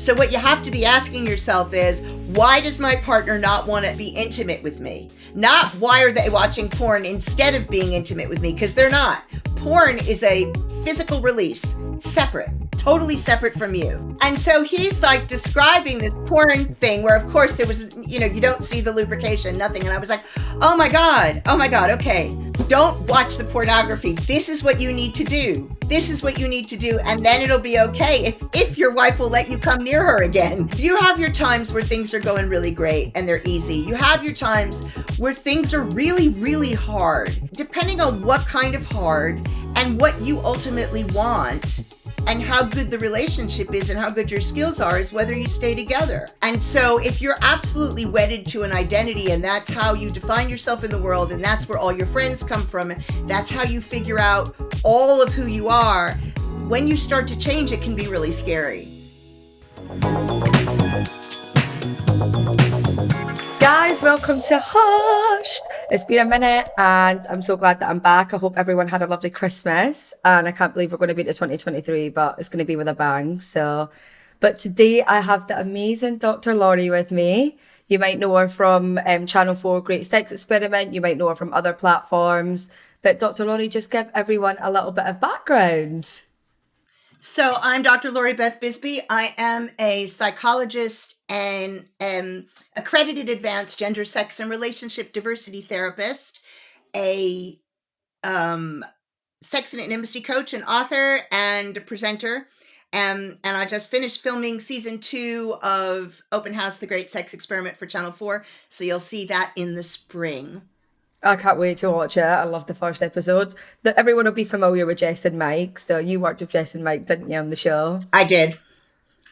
So what you have to be asking yourself is, why does my partner not want to be intimate with me? Not why are they watching porn instead of being intimate with me? Because they're not. Porn is a physical release, separate, totally separate from you. And so he's like describing this porn thing where, of course, there was, you don't see the lubrication, nothing. And I was like, oh my God, okay. Don't watch the pornography. This is what you need to do. This is what you need to do. And then it'll be okay if your wife will let you come near her again. You have your times where things are going really great and they're easy. You have your times where things are really, really hard, depending on what kind of hard and what you ultimately want. And how good the relationship is and how good your skills are is whether you stay together. And so if you're absolutely wedded to an identity and that's how you define yourself in the world and that's where all your friends come from, that's how you figure out all of who you are, when you start to change, it can be really scary. Guys, welcome to Hushed. It's been a minute and I'm so glad that I'm back. I hope everyone had a lovely Christmas and I can't believe we're going to be to 2023, but it's going to be with a bang. But today I have the amazing Dr. Lori with me. You might know her from Channel 4 Great Sex Experiment. You might know her from other platforms. But Dr. Lori, just give everyone a little bit of background. So I'm Dr. Lori Beth Bisbey. I am a psychologist and accredited advanced gender, sex, and relationship diversity therapist, a sex and intimacy coach, an author, and a presenter. And I just finished filming season 2 of Open House, the Great Sex Experiment for Channel 4. So you'll see that in the spring. I can't wait to watch it. I love the first episode. Everyone will be familiar with Jess and Mike. So you worked with Jess and Mike, didn't you, on the show? I did.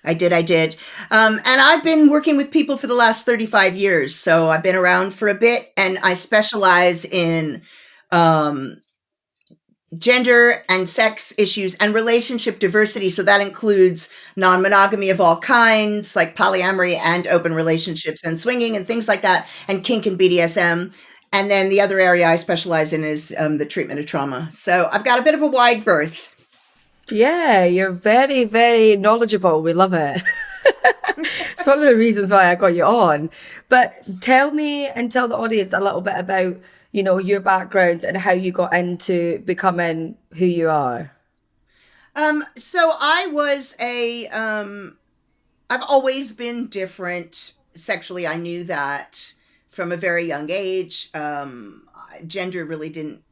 And I've been working with people for the last 35 years. So I've been around for a bit and I specialize in gender and sex issues and relationship diversity. So that includes non-monogamy of all kinds, like polyamory and open relationships and swinging and things like that, and kink and BDSM. And then the other area I specialize in is the treatment of trauma. So I've got a bit of a wide berth. Yeah, you're very, very knowledgeable. We love it. It's one of the reasons why I got you on. But tell me and tell the audience a little bit about, your background and how you got into becoming who you are. So I was I've always been different sexually. I knew that from a very young age. Gender really didn't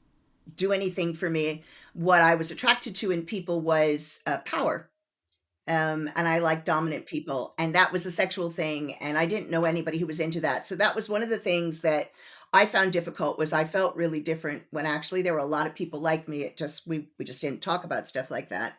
do anything for me. What I was attracted to in people was power. And I like dominant people. And that was a sexual thing. And I didn't know anybody who was into that. So that was one of the things that I found difficult, was I felt really different when actually there were a lot of people like me. We just didn't talk about stuff like that.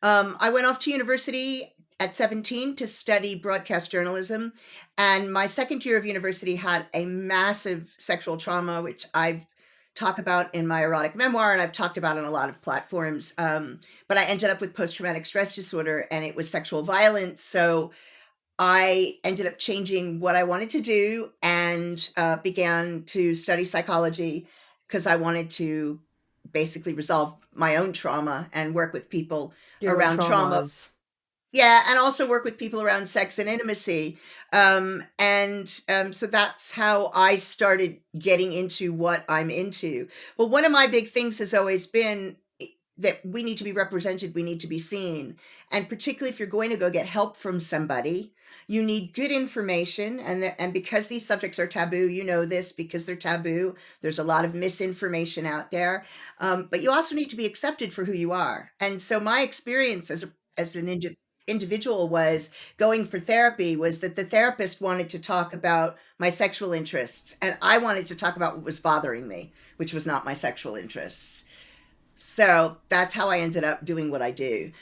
I went off to university at 17 to study broadcast journalism. And my second year of university had a massive sexual trauma, which I've talked about in my erotic memoir and I've talked about on a lot of platforms. But I ended up with post-traumatic stress disorder and it was sexual violence. So I ended up changing what I wanted to do and began to study psychology because I wanted to basically resolve my own trauma and work with people around trauma. Yeah, and also work with people around sex and intimacy. So that's how I started getting into what I'm into. Well, one of my big things has always been that we need to be represented, we need to be seen. And particularly if you're going to go get help from somebody, you need good information. And because these subjects are taboo, you know this, because they're taboo, there's a lot of misinformation out there. But you also need to be accepted for who you are. And so my experience as an individual was going for therapy was that the therapist wanted to talk about my sexual interests. And I wanted to talk about what was bothering me, which was not my sexual interests. So that's how I ended up doing what I do.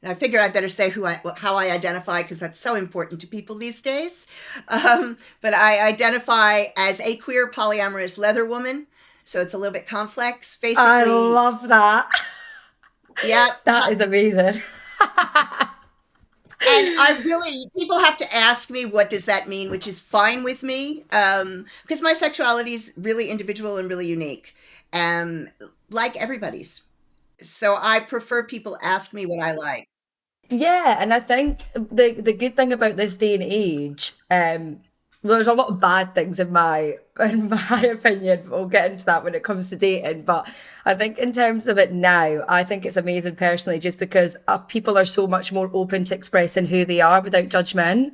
And I figured I'd better say how I identify, because that's so important to people these days. But I identify as a queer polyamorous leather woman. So it's a little bit complex. Basically, I love that. Yeah. That is amazing. And people have to ask me, what does that mean? Which is fine with me. Because my sexuality is really individual and really unique. Like everybody's. So I prefer people ask me what I like. Yeah, and I think the good thing about this day and age, there's a lot of bad things in my opinion. We'll get into that when it comes to dating, but I think in terms of it now, I think it's amazing personally, just because people are so much more open to expressing who they are without judgment.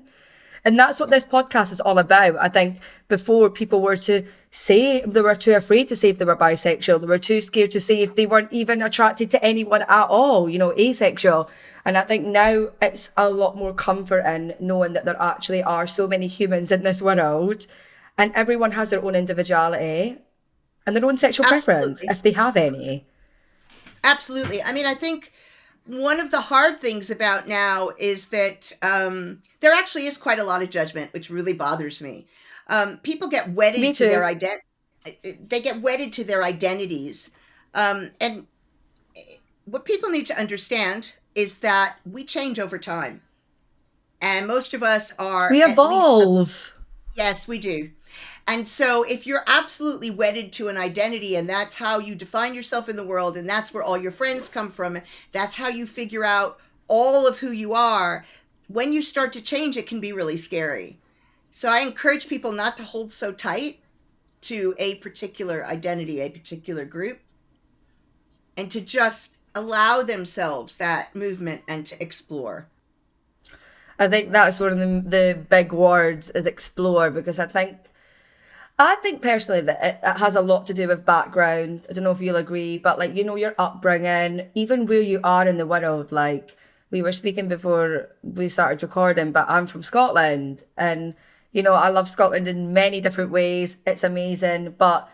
And that's what this podcast is all about. I think before, people were to say, they were too afraid to say if they were bisexual. They were too scared to say if they weren't even attracted to anyone at all, asexual. And I think now it's a lot more comforting knowing that there actually are so many humans in this world, and everyone has their own individuality and their own sexual preference, Absolutely. if they have any. Absolutely. I mean, I think one of the hard things about now is that there actually is quite a lot of judgment, which really bothers me. People get Me wedded to too. their they get wedded to their identities, and what people need to understand is that we change over time, and most of us are We at least evolve. yes, we do. And so if you're absolutely wedded to an identity and that's how you define yourself in the world and that's where all your friends come from, that's how you figure out all of who you are, when you start to change, it can be really scary. So I encourage people not to hold so tight to a particular identity, a particular group, and to just allow themselves that movement and to explore. I think that's one of the big words is explore, because I think personally that it has a lot to do with background. I don't know if you'll agree, but like, your upbringing, even where you are in the world. Like, we were speaking before we started recording, but I'm from Scotland, and I love Scotland in many different ways. It's amazing, but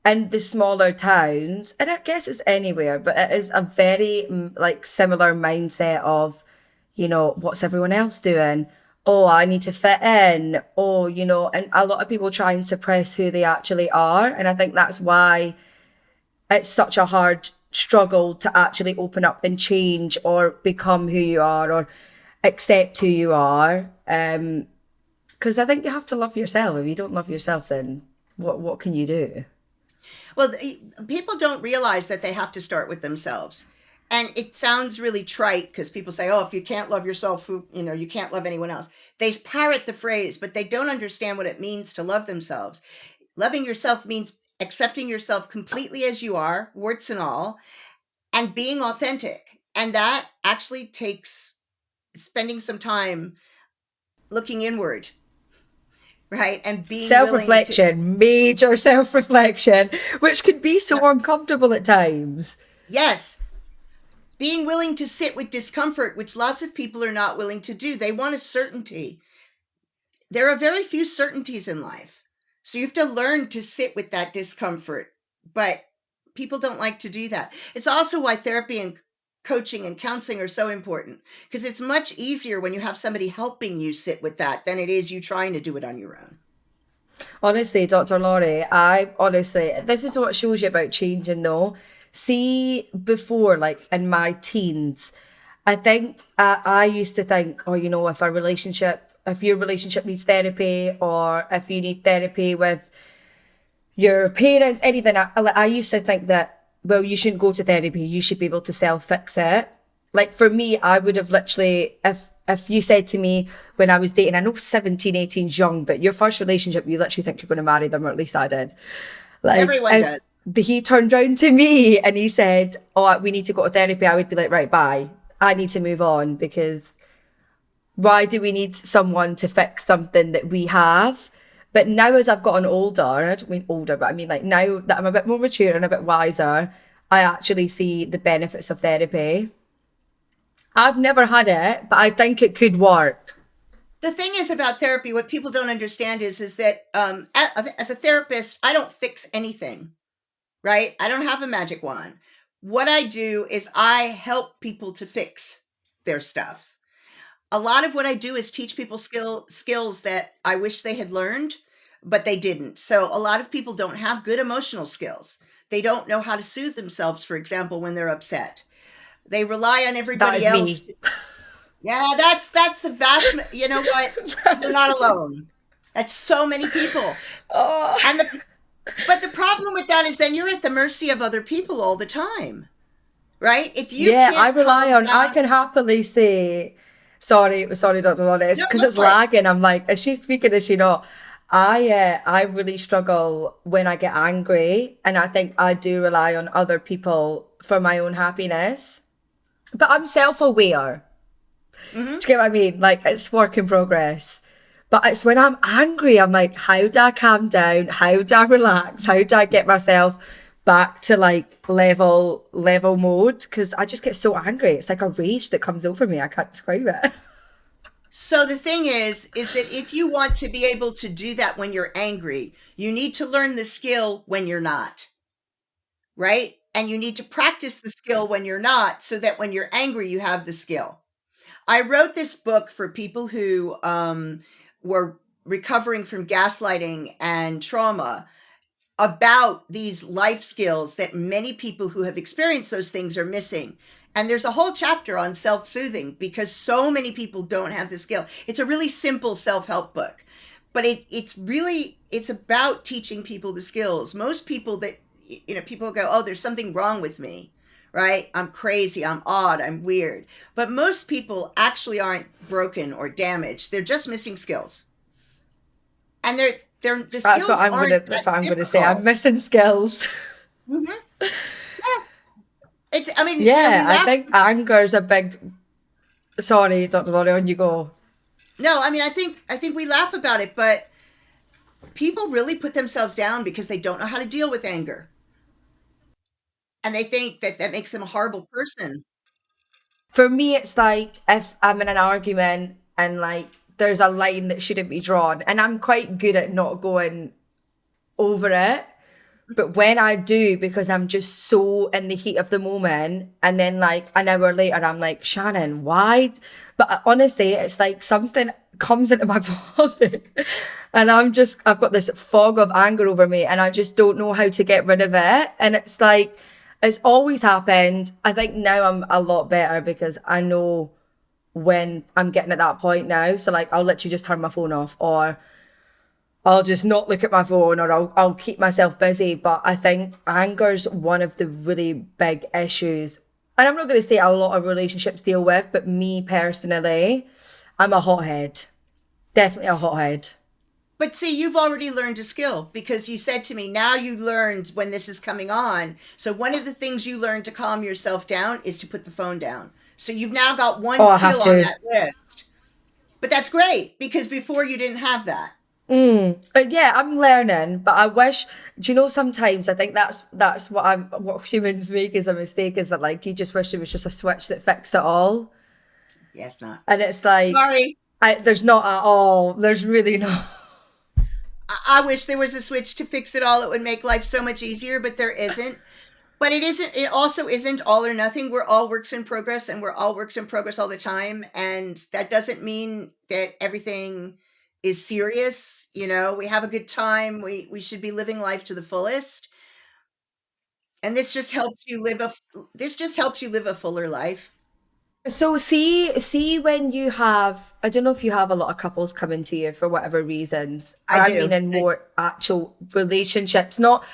in the smaller towns, and I guess it's anywhere, but it is a very like similar mindset of, what's everyone else doing? Oh, I need to fit in. Oh, and a lot of people try and suppress who they actually are. And I think that's why it's such a hard struggle to actually open up and change or become who you are or accept who you are. Because I think you have to love yourself. If you don't love yourself, then what can you do? Well, people don't realize that they have to start with themselves. And it sounds really trite because people say, "Oh, if you can't love yourself, you can't love anyone else." They parrot the phrase, but they don't understand what it means to love themselves. Loving yourself means accepting yourself completely as you are, warts and all, and being authentic. And that actually takes spending some time looking inward, right? And being willing to, Self-reflection, major self-reflection, which can be so uncomfortable at times. yes, being willing to sit with discomfort, which lots of people are not willing to do. They want a certainty. There are very few certainties in life. So you have to learn to sit with that discomfort. But people don't like to do that. It's also why therapy and coaching and counseling are so important, because it's much easier when you have somebody helping you sit with that than it is you trying to do it on your own. Honestly, Dr. Laurie, this is what shows you about changing though. See, before, like in my teens, I think I used to think, oh, if your relationship needs therapy, or if you need therapy with your parents, anything, I used to think that, well, you shouldn't go to therapy, you should be able to self fix it. Like for me, I would have literally, if you said to me when I was dating, I know 17, 18 is young, but your first relationship, you literally think you're going to marry them, or at least I did. Like Everyone if does. he turned round to me and he said, oh, we need to go to therapy, I would be like, right, bye. I need to move on, because why do we need someone to fix something that we have? But now, as I've gotten older, and I don't mean older, but I mean like now that I'm a bit more mature and a bit wiser, I actually see the benefits of therapy. I've never had it, but I think it could work. The thing is about therapy, what people don't understand is that as a therapist, I don't fix anything, right? I don't have a magic wand. What I do is I help people to fix their stuff. A lot of what I do is teach people skills that I wish they had learned, but they didn't. So a lot of people don't have good emotional skills. They don't know how to soothe themselves, for example, when they're upset. They rely on That everybody is else. me. Yeah, that's the you know what? You're not alone. That's so many people. Oh. And but the problem with that is then you're at the mercy of other people all the time. right? If you Yeah, I can't rely calm on, I down, can happily say, sorry, Dr. Lawrence, it's no, because go it's for it. lagging. I'm like, is she speaking? Is she not? I really struggle when I get angry, and I think I do rely on other people for my own happiness. But I'm self-aware. Hmm. Do you get what I mean? Like it's work in progress. But it's when I'm angry, I'm like, how do I calm down? How do I relax? How do I get myself back to like level mode? Because I just get so angry. It's like a rage that comes over me. I can't describe it. So the thing is that if you want to be able to do that when you're angry, you need to learn the skill when you're not, right? And you need to practice the skill when you're not so that when you're angry, you have the skill. I wrote this book for people who were recovering from gaslighting and trauma about these life skills that many people who have experienced those things are missing. And there's a whole chapter on self-soothing because so many people don't have the skill. It's a really simple self-help book, but it's about teaching people the skills. Most people that people go, "Oh, there's something wrong with me." Right? I'm crazy, I'm odd, I'm weird. But most people actually aren't broken or damaged. They're just missing skills. And the skills aren't That's that what I'm gonna say. I'm difficult. missing skills. Mhm. Yeah. It's I mean, we Yeah, I laugh. think anger's a big, sorry, Dr. Laurie, on you go. No, I mean, I think we laugh about it, but people really put themselves down because they don't know how to deal with anger. And they think that that makes them a horrible person. For me, it's like if I'm in an argument and like there's a line that shouldn't be drawn, and I'm quite good at not going over it. But when I do, because I'm just so in the heat of the moment, and then like an hour later, I'm like, Shannon, why? But honestly, it's like something comes into my body, and I've got this fog of anger over me, and I just don't know how to get rid of it. And it's like, it's always happened. I think now I'm a lot better because I know when I'm getting at that point now. So like, I'll literally just turn my phone off, or I'll just not look at my phone, or I'll keep myself busy. But I think anger's one of the really big issues. And I'm not going to say a lot of relationships deal with, but me personally, I'm a hothead. Definitely a hothead. But see, you've already learned a skill because you said to me, now you learned when this is coming on. So one of the things you learned to calm yourself down is to put the phone down. So you've now got one Oh, I have skill on to. that list. But that's great because before you didn't have that. But yeah, I'm learning. But I wish, do you know, sometimes I think that's what humans make as a mistake, is that like you just wish there was just a switch that fixed it all. Yeah, it's not. And it's like, Sorry. there's not at all. There's really not. I wish there was a switch to fix it all. It would make life so much easier, but there isn't. But it isn't, it also isn't all or nothing. We're all works in progress and we're all works in progress all the time. And that doesn't mean that everything is serious. We have a good time. We should be living life to the fullest. And this just helps you live a fuller life. So see when you have, I don't know if you have a lot of couples coming to you for whatever reasons. I I do. mean in more actual relationships, not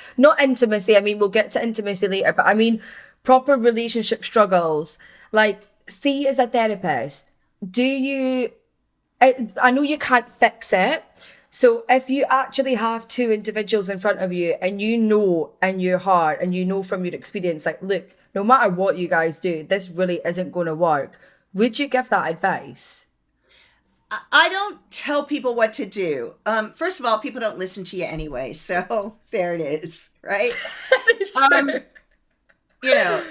intimacy. I mean we'll get to intimacy later, but I mean proper relationship struggles. Like see as a therapist, do you I know you can't fix it. So if you actually have two individuals in front of you and you know in your heart and you know from your experience, like, look, no matter what you guys do, this really isn't going to work, would you give that advice? I don't tell people what to do. First of all, people don't listen to you anyway. So there it is, right? Um, you know,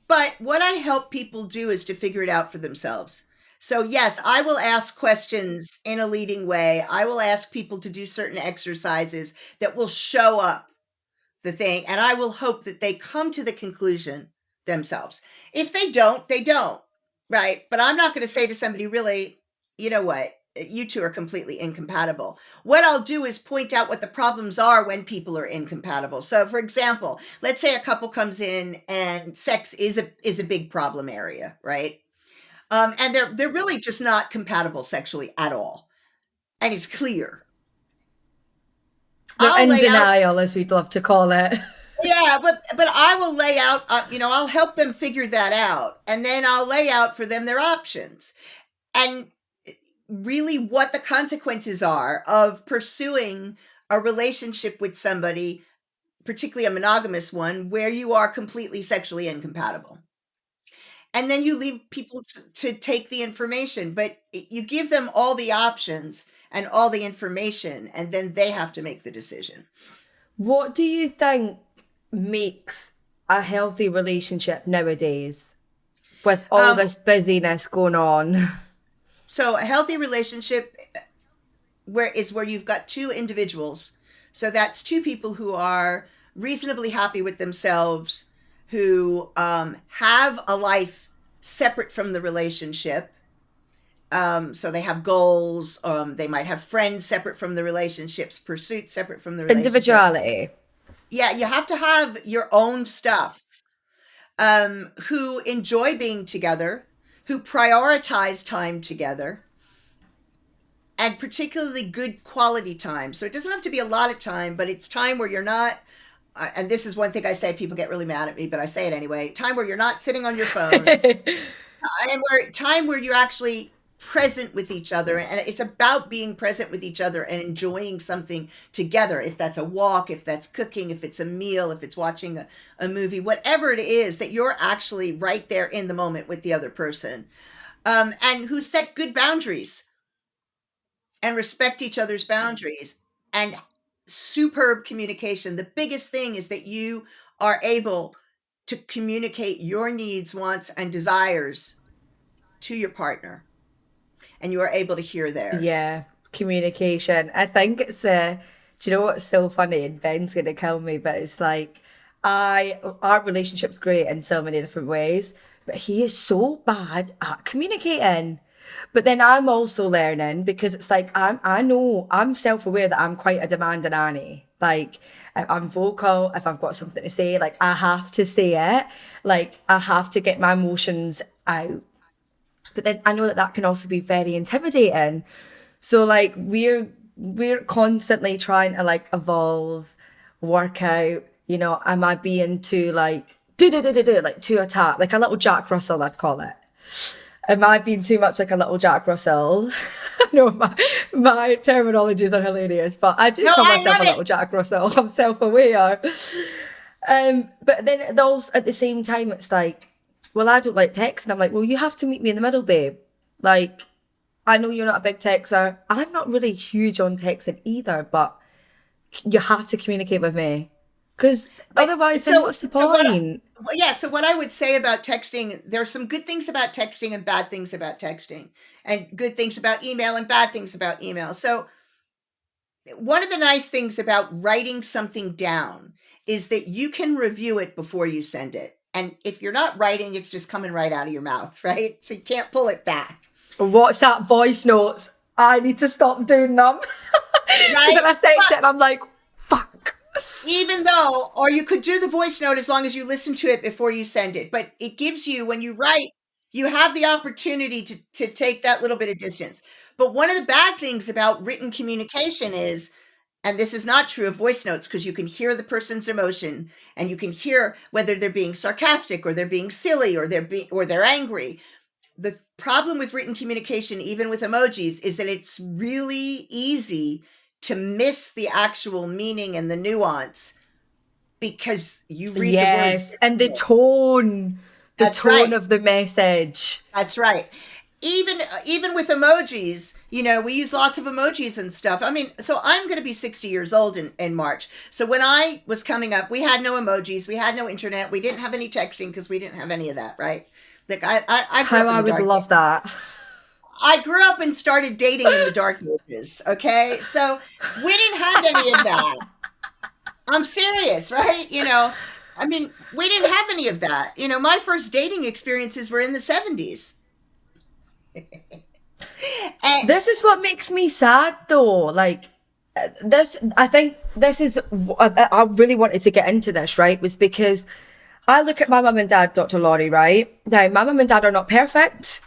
But what I help people do is to figure it out for themselves. So, yes, I will ask questions in a leading way. I will ask people to do certain exercises that will show up the thing, and I will hope that they come to the conclusion themselves. If they don't, they don't, right? But I'm not going to say to somebody, really, you know what? You two are completely incompatible. What I'll do is point out what the problems are when people are incompatible. So, for example, let's say a couple comes in and sex is a big problem area, right? And they're really just not compatible sexually at all, and it's clear. They're I'll in lay out denial, as we'd love to call it. Yeah, but I will lay out, I'll help them figure that out, and then I'll lay out for them their options, and really what the consequences are of pursuing a relationship with somebody, particularly a monogamous one, where you are completely sexually incompatible. And then you leave people to take the information, but you give them all the options and all the information, and then they have to make the decision. What do you think makes a healthy relationship nowadays with all Um, this busyness going on? so a healthy relationship where you've got two individuals. So that's two people who are reasonably happy with themselves, who have a life separate from the relationship. So they have goals. They might have friends separate from the relationships, pursuits separate from the relationship. Individuality. Yeah, you have to have your own stuff. Who enjoy being together, who prioritize time together, and particularly good quality time. So it doesn't have to be a lot of time, but it's time where you're not, and this is one thing I say, people get really mad at me, but I say it anyway, time where you're not sitting on your phones, and time where you're actually present with each other, and it's about being present with each other and enjoying something together. If that's a walk, if that's cooking, if it's a meal, if it's watching a movie, whatever it is, that you're actually right there in the moment with the other person, and who set good boundaries and respect each other's boundaries, and superb communication. The biggest thing is that you are able to communicate your needs, wants, and desires to your partner, and you are able to hear theirs. Yeah, communication. I think it's do you know what's so funny? And Ben's gonna kill me, but it's like our relationship's great in so many different ways, but he is so bad at communicating. But then I'm also learning because it's like I know I'm self-aware that I'm quite a demanding Annie. Like if I'm vocal, if I've got something to say, like I have to say it. Like I have to get my emotions out. But then I know that that can also be very intimidating. So like we're constantly trying to like evolve, work out, am I being too like do like too attack, like a little Jack Russell I'd call it. Am I being too much like a little Jack Russell? No, my terminologies are hilarious, but I do No, call I myself love a it. little Jack Russell. I'm self-aware. But then those at the same time, it's like, well, I don't like text, and I'm like, well, you have to meet me in the middle, babe. Like, I know you're not a big texter. I'm not really huge on texting either, but you have to communicate with me. Because But otherwise, then so what's the so what point? well, yeah, so what I would say about texting, there are some good things about texting and bad things about texting, and good things about email and bad things about email. So one of the nice things about writing something down is that you can review it before you send it. And if you're not writing, it's just coming right out of your mouth, right? So you can't pull it back. WhatsApp voice notes. I need to stop doing them. Because Right? then I send it But and I'm like, fuck. even though, or you could do the voice note as long as you listen to it before you send it, but it gives you, when you write, you have the opportunity to take that little bit of distance. But one of the bad things about written communication is, and this is not true of voice notes, because you can hear the person's emotion, and you can hear whether they're being sarcastic or they're being silly or they're angry. The problem with written communication, even with emojis, is that it's really easy to miss the actual meaning and the nuance because you read the words Yes. And the That's right. tone of the message. That's right. Even with emojis, we use lots of emojis and stuff. I mean, so I'm going to be 60 years old in March. So when I was coming up, we had no emojis, we had no internet, we didn't have any texting because we didn't have any of that, right? Like I grew How up in I the would dark. love that. I grew up and started dating in the dark ages. Okay, so we didn't have any of that. I'm serious, right? I mean, we didn't have any of that. My first dating experiences were in the 70s. And This is what makes me sad though. Like, I think this is, I really wanted to get into this, right? Was because I look at my mum and dad, Dr. Lori, right? Now, my mum and dad are not perfect,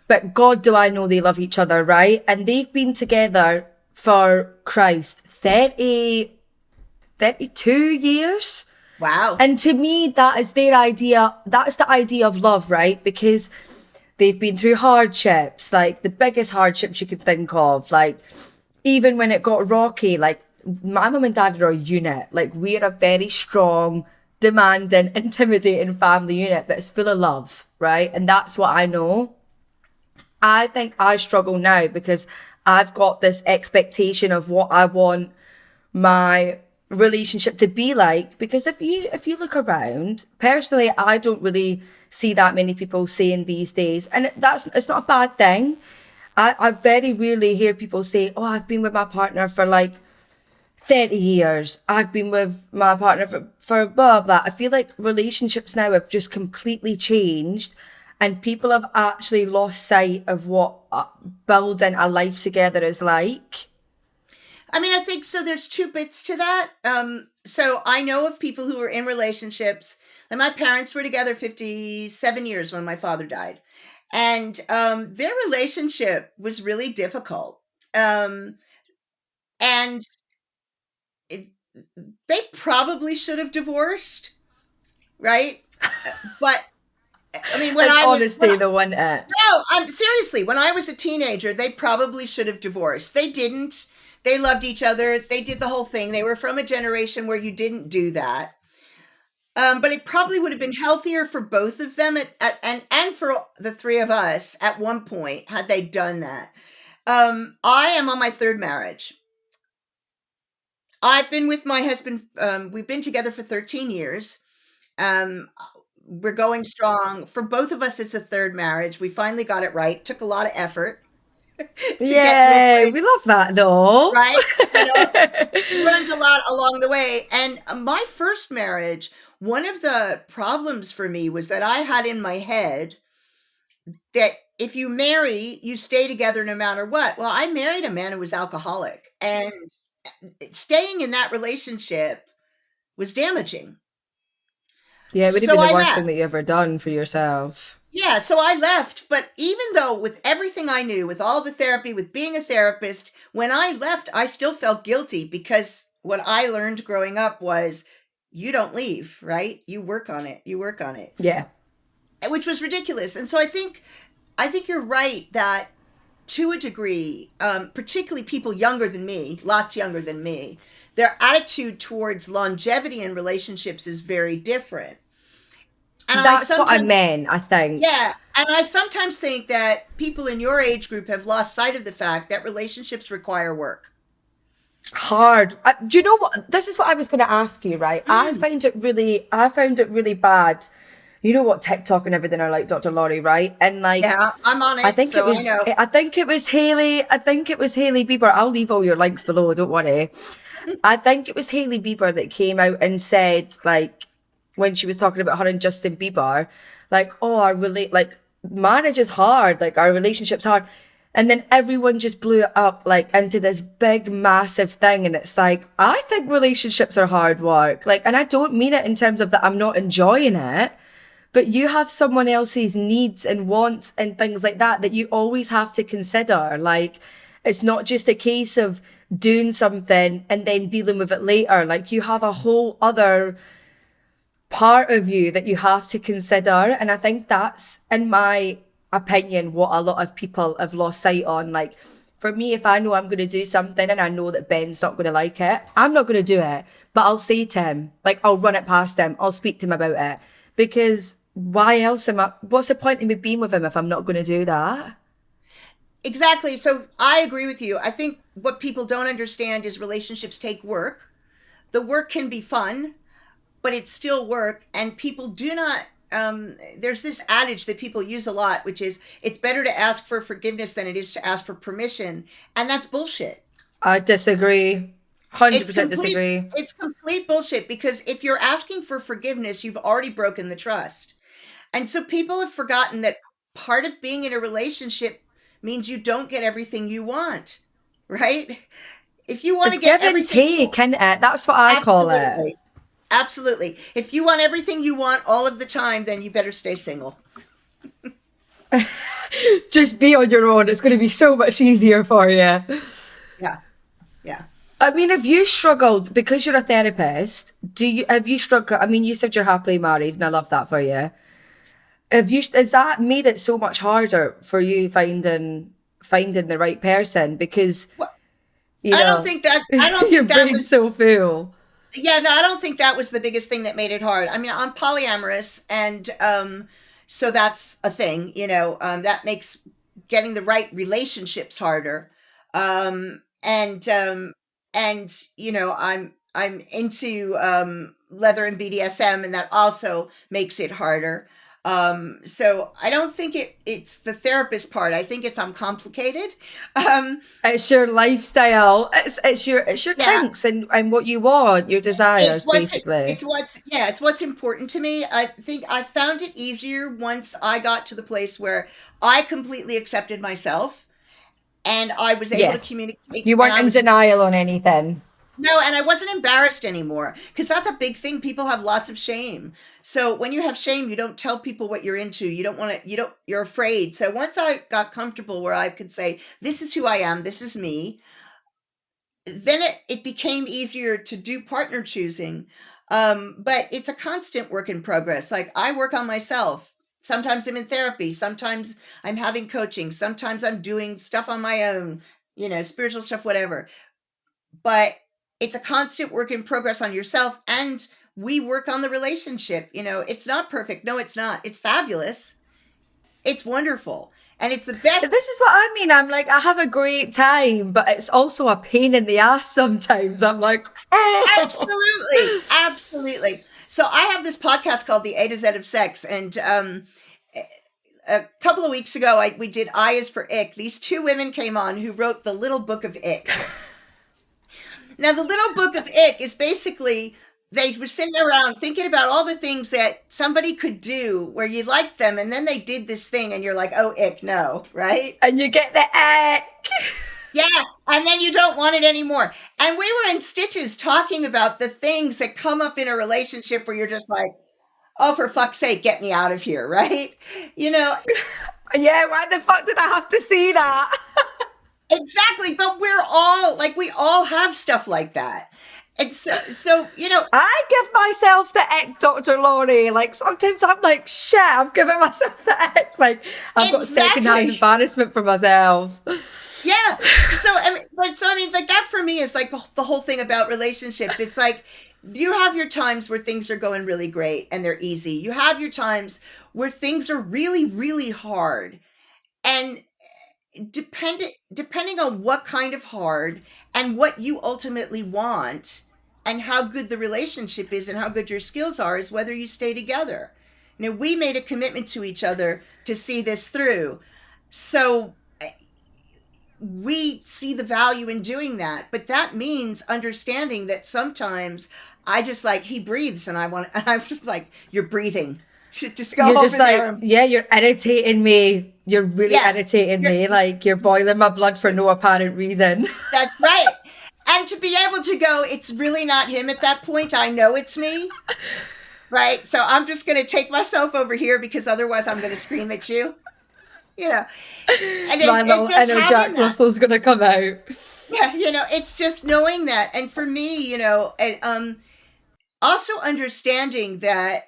but God, do I know they love each other, right? And they've been together for Christ, 32 years. Wow. And to me, that's the idea of love, right? Because they've been through hardships, like the biggest hardships you could think of. Like, even when it got rocky, like my mum and dad are a unit. Like, we're a very strong, demanding, intimidating family unit, but it's full of love, right? And that's what I know. I think I struggle now because I've got this expectation of what I want my relationship to be like. Because if you look around, personally, I don't really see that many people saying these days, and it's not a bad thing. I very rarely hear people say, oh, I've been with my partner for like 30 years. I've been with my partner for blah, blah. I feel like relationships now have just completely changed, and people have actually lost sight of what building a life together is like. I mean, I think so. There's two bits to that. So I know of people who were in relationships, and my parents were together 57 years when my father died. And their relationship was really difficult. And it, they probably should have divorced, right? But I mean, It's honestly the one. no, I'm seriously, when I was a teenager, they probably should have divorced. They didn't. They loved each other. They did the whole thing. They were from a generation where you didn't do that. But it probably would have been healthier for both of them and for the three of us at one point had they done that. I am on my third marriage. I've been with my husband. We've been together for 13 years. We're going strong. For both of us, it's a third marriage. We finally got it right. Took a lot of effort to get to a place, We love that though. right? You know, learned a lot along the way. And my first marriage, one of the problems for me was that I had in my head that if you marry, you stay together no matter what. Well, I married a man who was alcoholic, and staying in that relationship was damaging. Yeah, it would have So been the I worst left. thing that you ever done for yourself. Yeah, so I left. But even though with everything I knew, with all the therapy, with being a therapist, when I left, I still felt guilty because what I learned growing up was you don't leave, right? You work on it. You work on it, Yeah. which was ridiculous. And so I think you're right that to a degree, particularly people younger than me, lots younger than me, their attitude towards longevity in relationships is very different. And That's what I meant, I think. yeah, and I sometimes think that people in your age group have lost sight of the fact that relationships require work. Hard. Do you know what? This is what I was going to ask you, right? I found it really bad. You know what TikTok and everything are like, Dr. Lori, right? And like, Yeah, I'm on it, I think so it was, I know. I think it was Hailey. I think it was Hailey Bieber. I'll leave all your links below. Don't worry. I think it was Hailey Bieber that came out and said, like, when she was talking about her and Justin Bieber, like, oh, I relate, like, marriage is hard, like, our relationship's hard. And then everyone just blew it up, like, into this big, massive thing. And it's like, I think relationships are hard work. Like, and I don't mean it in terms of that I'm not enjoying it, but you have someone else's needs and wants and things like that that you always have to consider. Like, it's not just a case of doing something and then dealing with it later. Like, you have a whole other part of you that you have to consider. And I think that's, in my opinion, what a lot of people have lost sight on. Like, for me, if I know I'm going to do something and I know that Ben's not going to like it, I'm not going to do it. But I'll say to him, like, I'll run it past him. I'll speak to him about it. Because what's the point in me being with him if I'm not going to do that? Exactly. So I agree with you. I think what people don't understand is relationships take work. The work can be fun, but it's still work. And people do not, there's this adage that people use a lot, which is it's better to ask for forgiveness than it is to ask for permission. And that's bullshit. I disagree. 100% disagree. It's complete bullshit, because if you're asking for forgiveness, you've already broken the trust. And so people have forgotten that part of being in a relationship means you don't get everything you want, right? If you want to get give and everything, take, isn't it? That's what I call it. Absolutely. If you want everything you want all of the time, then you better stay single. Just be on your own. It's going to be so much easier for you. Yeah. Yeah. I mean, have you struggled because you're a therapist? Have you struggled? I mean, you said you're happily married, and I love that for you. Has that made it so much harder for you finding the right person? Because, Well, you know, I don't your think that brain's was, so full. yeah, no, I don't think that was the biggest thing that made it hard. I mean, I'm polyamorous, and so that's a thing, that makes getting the right relationships harder. And I'm into leather and BDSM, and that also makes it harder. So I don't think it's the therapist part. I think it's I'm complicated. Um, It's your lifestyle. It's your yeah, kinks and what you want, your It's desires, what's basically. it's what's important to me. I think I found it easier once I got to the place where I completely accepted myself and I was able to Yeah. communicate You and weren't I in was denial on anything. no, and I wasn't embarrassed anymore because that's a big thing. People have lots of shame. So when you have shame, you don't tell people what you're into. You don't want to, you're afraid. So once I got comfortable where I could say, this is who I am, this is me, then it became easier to do partner choosing. But it's a constant work in progress. Like I work on myself. Sometimes I'm in therapy. Sometimes I'm having coaching. Sometimes I'm doing stuff on my own, spiritual stuff, whatever. But it's a constant work in progress on yourself. And we work on the relationship. It's not perfect. No, it's not. It's fabulous. It's wonderful. And it's the best. This is what I mean. I'm like, I have a great time, but it's also a pain in the ass sometimes. I'm like, oh. Absolutely, absolutely. So I have this podcast called The A to Z of Sex, and a couple of weeks ago, we did I is for Ick. These two women came on who wrote the Little Book of Ick. Now, the Little Book of Ick is basically they were sitting around thinking about all the things that somebody could do where you liked them, and then they did this thing, and you're like, oh, ick, no, right? And you get the ick. Yeah, and then you don't want it anymore. And we were in stitches talking about the things that come up in a relationship where you're just like, oh, for fuck's sake, get me out of here, right? You know, Yeah, why the fuck did I have to see that? exactly. But we all have stuff like that. And so, I give myself the ick, Dr. Lori. Like, sometimes I'm like, shit, I'm giving myself the ick. Like, I've got secondhand exactly. embarrassment for myself. Yeah. I mean, like that for me is like the whole thing about relationships. It's like you have your times where things are going really great and they're easy. You have your times where things are really, really hard. And depending on what kind of hard and what you ultimately want and how good the relationship is and how good your skills are is whether you stay together. We made a commitment to each other to see this through. So we see the value in doing that, but that means understanding that sometimes I just like he breathes and I'm just like, you're breathing. Should just go You're over just like, there. yeah, you're irritating me. You're really Yeah, irritating me. Like, you're boiling my blood for no apparent reason. that's right. And to be able to go, it's really not him at that point. I know it's me. Right. So I'm just going to take myself over here because otherwise I'm going to scream at you. And My little just inner having Jack that. Russell's gonna come out. Yeah. It's just knowing that. And for me, also understanding that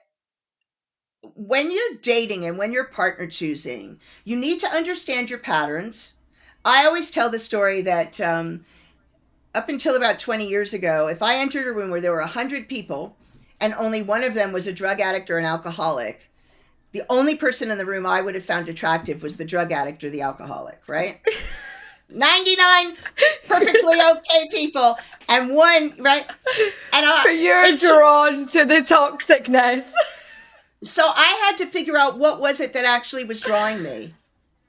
when you're dating and when you're partner choosing, you need to understand your patterns. I always tell the story that up until about 20 years ago, if I entered a room where there were 100 people and only one of them was a drug addict or an alcoholic, the only person in the room I would have found attractive was the drug addict or the alcoholic, right? 99 perfectly okay people and one, right? But you're drawn to the toxicness. So I had to figure out what was it that actually was drawing me.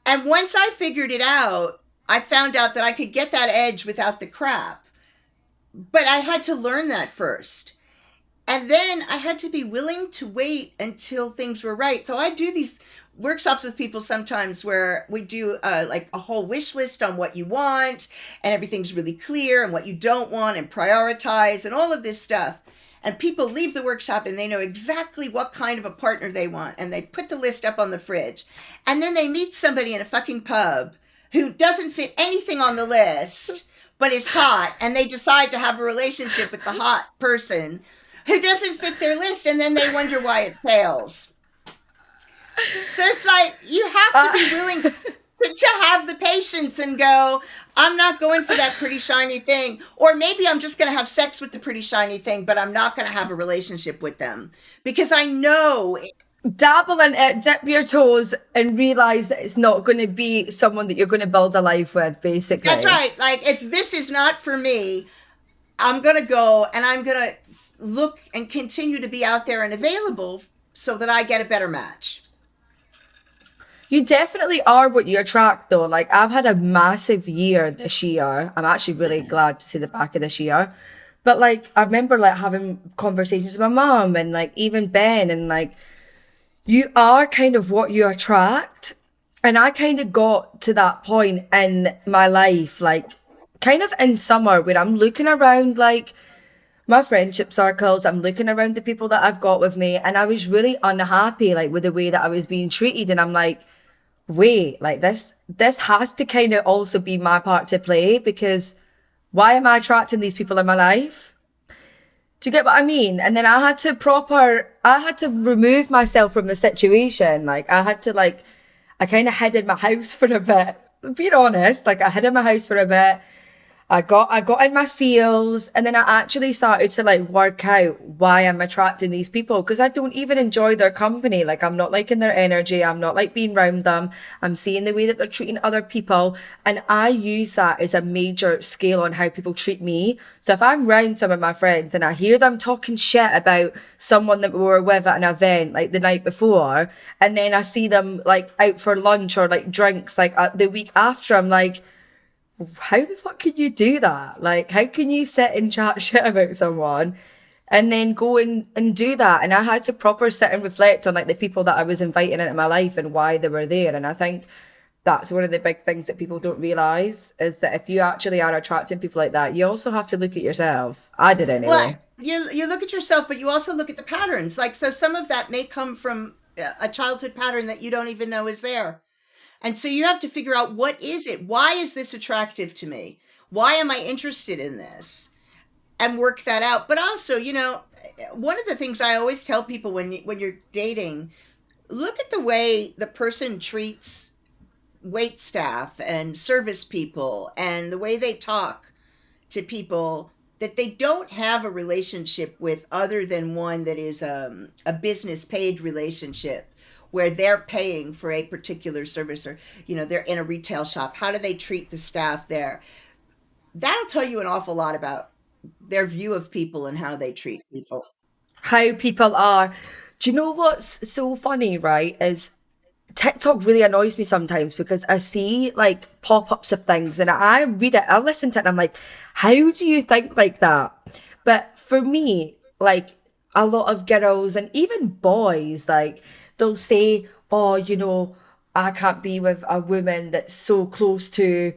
And once I figured it out, I found out that I could get that edge without the crap. But I had to learn that first. And then I had to be willing to wait until things were right. So I do these workshops with people sometimes where we do like a whole wish list on what you want and everything's really clear and what you don't want and prioritize and all of this stuff. And people leave the workshop and they know exactly what kind of a partner they want. And they put the list up on the fridge. And then they meet somebody in a fucking pub who doesn't fit anything on the list, but is hot, and they decide to have a relationship with the hot person who doesn't fit their list, and then they wonder why it fails. So it's like you have to be willing to have the patience and go, I'm not going for that pretty shiny thing. Or maybe I'm just going to have sex with the pretty shiny thing, but I'm not going to have a relationship with them because I know. Dabble in it, dip your toes, and realize that it's not going to be someone that you're going to build a life with, basically. That's right. Like, this is not for me. I'm going to go and I'm going to look and continue to be out there and available so that I get a better match. You definitely are what you attract, though. Like, I've had a massive year this year. I'm actually really glad to see the back of this year. But, like, I remember, like, having conversations with my mom and, like, even Ben, and, like, you are kind of what you attract. And I kind of got to that point in my life, like, kind of in summer, where I'm looking around, like, my friendship circles, I'm looking around the people that I've got with me, and I was really unhappy, like, with the way that I was being treated. And I'm like, wait, like, this has to kind of also be my part to play, because why am I attracting these people in my life? Do you get what I mean? And then I had to remove myself from the situation. Like, I kind of hid in my house for a bit. Being honest, like, I hid in my house for a bit. I got in my feels, and then I actually started to, like, work out why I'm attracting these people, because I don't even enjoy their company. Like, I'm not liking their energy. I'm not like being around them. I'm seeing the way that they're treating other people. And I use that as a major scale on how people treat me. So if I'm around some of my friends and I hear them talking shit about someone that we were with at an event, like, the night before, and then I see them, like, out for lunch or, like, drinks, like, the week after, I'm like, how the fuck can you do that? Like, how can you sit and chat shit about someone and then go and do that? And I had to proper sit and reflect on, like, the people that I was inviting into my life and why they were there. And I think that's one of the big things that people don't realise, is that if you actually are attracting people like that, you also have to look at yourself. I did anyway. Well, you look at yourself, but you also look at the patterns. Like, so some of that may come from a childhood pattern that you don't even know is there. And so you have to figure out, what is it? Why is this attractive to me? Why am I interested in this? And work that out. But also, one of the things I always tell people when you're dating, look at the way the person treats wait staff and service people and the way they talk to people that they don't have a relationship with, other than one that is a business paid relationship, where they're paying for a particular service, or, they're in a retail shop. How do they treat the staff there? That'll tell you an awful lot about their view of people and how they treat people. How people are. Do you know what's so funny, right? Is TikTok really annoys me sometimes, because I see, like, pop-ups of things and I read it, I listen to it, and I'm like, how do you think like that? But for me, like, a lot of girls and even boys, like, they'll say, oh, I can't be with a woman that's so close to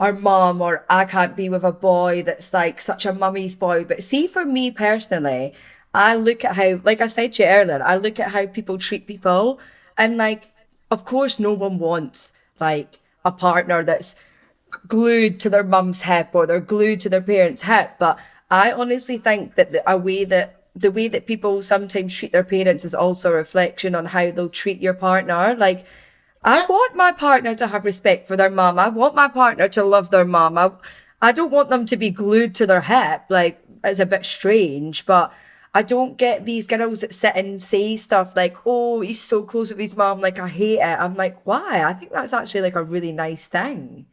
our mum, or I can't be with a boy that's, like, such a mummy's boy. But see, for me personally, I look at how, like I said to you earlier, I look at how people treat people, and, like, of course, no one wants, like, a partner that's glued to their mum's hip or they're glued to their parents' hip. But I honestly think that the way that people sometimes treat their parents is also a reflection on how they'll treat your partner. Like, I want my partner to have respect for their mum. I want my partner to love their mum. I don't want them to be glued to their hip. Like, it's a bit strange, but I don't get these girls that sit and say stuff like, oh, he's so close with his mom, like, I hate it. I'm like, why? I think that's actually, like, a really nice thing.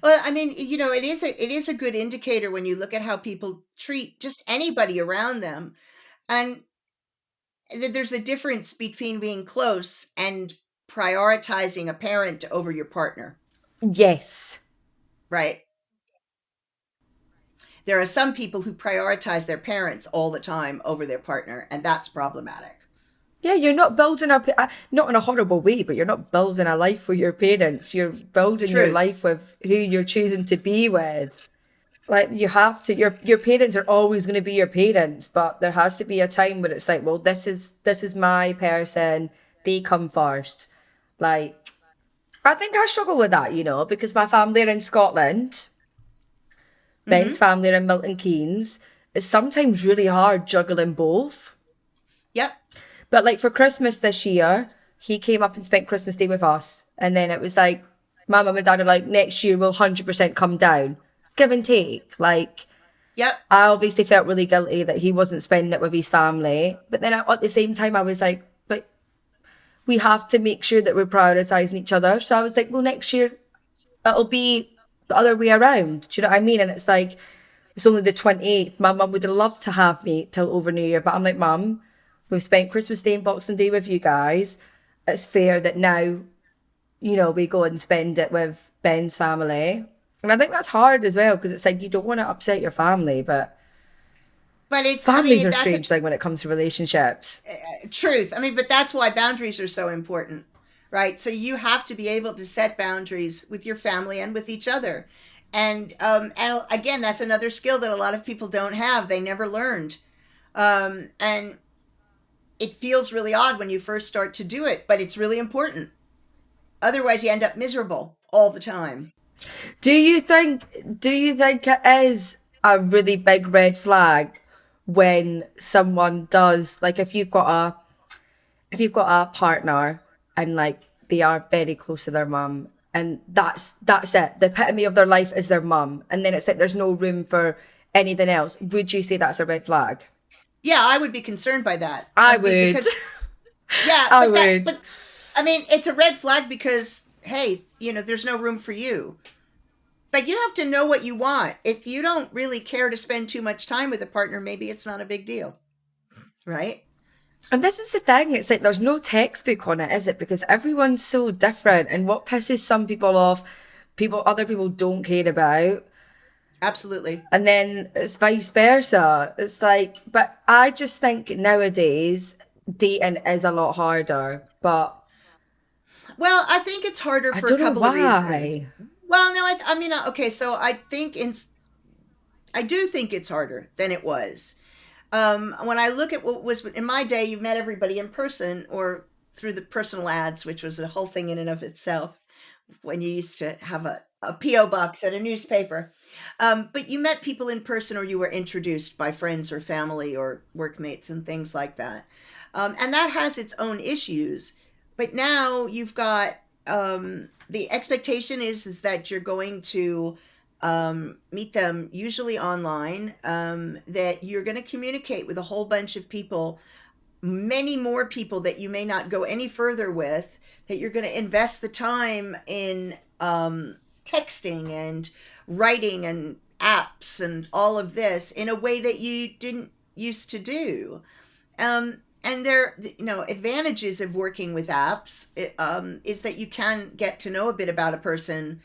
Well, I mean, it is a good indicator when you look at how people treat just anybody around them. And there's a difference between being close and prioritizing a parent over your partner, Yes. right? There are some people who prioritize their parents all the time over their partner, and that's problematic. Yeah, you're not building not in a horrible way, but you're not building a life with your parents. You're building your Truth. life with who you're choosing to be with. Like, you have to, your parents are always going to be your parents, but there has to be a time where it's like, well, this is my person. They come first. Like, I think I struggle with that, because my family are in Scotland. Ben's Mm-hmm. family are in Milton Keynes. It's sometimes really hard juggling both. Yep. But like for Christmas this year, he came up and spent Christmas Day with us. And then it was like, my mum and dad are like, next year we'll 100% come down. It's give and take. Like, Yep. I obviously felt really guilty that he wasn't spending it with his family. But then at the same time, I was like, but we have to make sure that we're prioritising each other. So I was like, well, next year it'll be the other way around. Do you know what I mean? And it's like, it's only the 28th. My mum would have loved to have me till over New Year. But I'm like, Mum, we've spent Christmas Day and Boxing Day with you guys. It's fair that now, we go and spend it with Ben's family. And I think that's hard as well because it's like you don't want to upset your family, but But it's, I families mean, are that's a strange thing when it comes to relationships. truth. I mean, but that's why boundaries are so important, right? So you have to be able to set boundaries with your family and with each other. And again, that's another skill that a lot of people don't have. They never learned. And it feels really odd when you first start to do it, but it's really important. Otherwise, you end up miserable all the time. Do you think it is a really big red flag when someone does like if you've got a partner and like they are very close to their mum and that's it. The epitome of their life is their mum and then it's like there's no room for anything else. Would you say that's a red flag? Yeah, I would be concerned by that. I would. Because yeah, I but that, would. but I mean, it's a red flag because hey, there's no room for you. But you have to know what you want. If you don't really care to spend too much time with a partner, maybe it's not a big deal, right? And this is the thing, it's like there's no textbook on it, is it? Because everyone's so different and what pisses some people off, other people don't care about. Absolutely. And then it's vice versa. It's like, but I just think nowadays dating is a lot harder. But Well, I think it's harder I for a don't know couple of reasons. why. Well, no, I mean, okay, so I do think it's harder than it was. When I look at what was in my day, you met everybody in person or through the personal ads, which was a whole thing in and of itself. When you used to have a PO box at a newspaper, but you met people in person or you were introduced by friends or family or workmates and things like that, and that has its own issues. But now you've got the expectation is that you're going to meet them usually online, that you're going to communicate with a whole bunch of people, many more people that you may not go any further with, that you're going to invest the time in texting and writing and apps and all of this in a way that you didn't used to do. And there, advantages of working with apps is that you can get to know a bit about a person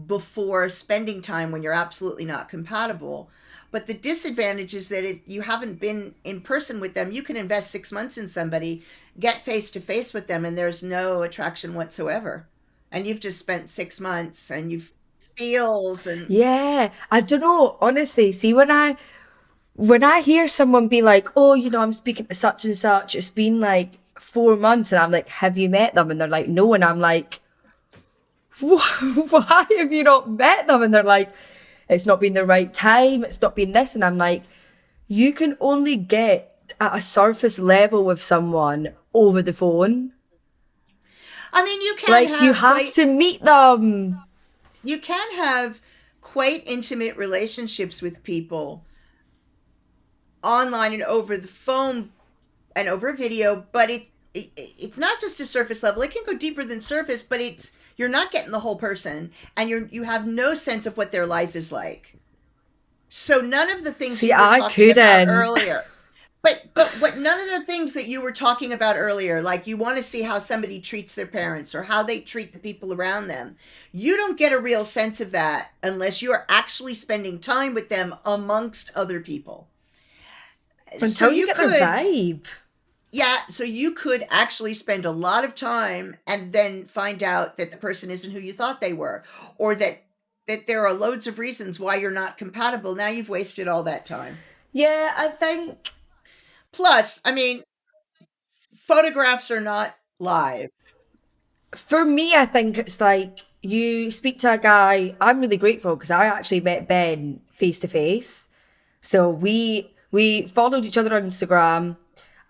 before spending time when you're absolutely not compatible. But the disadvantage is that if you haven't been in person with them, you can invest 6 months in somebody, get face to face with them, and there's no attraction whatsoever. And you've just spent 6 months and you've feels and Yeah, I don't know. Honestly, see when I hear someone be like, "Oh, I'm speaking to such and such. It's been like 4 months," and I'm like, "Have you met them?" And they're like, "No," and I'm like, why have you not met them? And they're like, it's not been the right time. It's not been this. And I'm like, you can only get at a surface level with someone over the phone. I mean, Like, you have to meet them. you can have quite intimate relationships with people online and over the phone and over video, but it's not just a surface level. It can go deeper than surface, but you're not getting the whole person, and you have no sense of what their life is like. So none of the things See, you were I talking about couldn't. earlier. But what none of the things that you were talking about earlier, like you want to see how somebody treats their parents or how they treat the people around them, you don't get a real sense of that unless you are actually spending time with them amongst other people. So Until you you get their could, vibe. yeah, so you could actually spend a lot of time and then find out that the person isn't who you thought they were, or that there are loads of reasons why you're not compatible. Now you've wasted all that time. Yeah, I think Plus, I mean, photographs are not live. for me, I think it's like you speak to a guy. I'm really grateful because I actually met Ben face to face. So we followed each other on Instagram.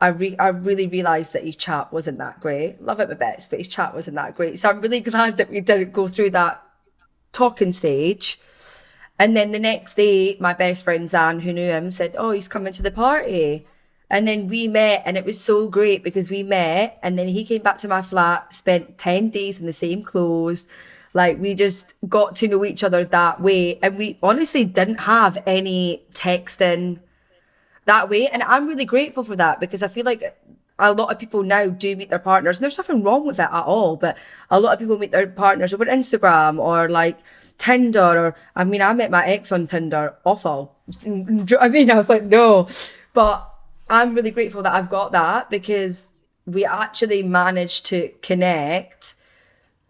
I really realised that his chat wasn't that great. Love it my best, but his chat wasn't that great. So I'm really glad that we didn't go through that talking stage. And then the next day, my best friend Zan, who knew him, said, "Oh, he's coming to the party." And then we met, and it was so great because we met, and then he came back to my flat, spent 10 days in the same clothes. Like, we just got to know each other that way. And we honestly didn't have any texting that way. And I'm really grateful for that because I feel like a lot of people now do meet their partners, and there's nothing wrong with it at all. But a lot of people meet their partners over Instagram or like Tinder, or I mean, I met my ex on Tinder. Awful. Do you know what I mean? I was like, no. But I'm really grateful that I've got that because we actually managed to connect.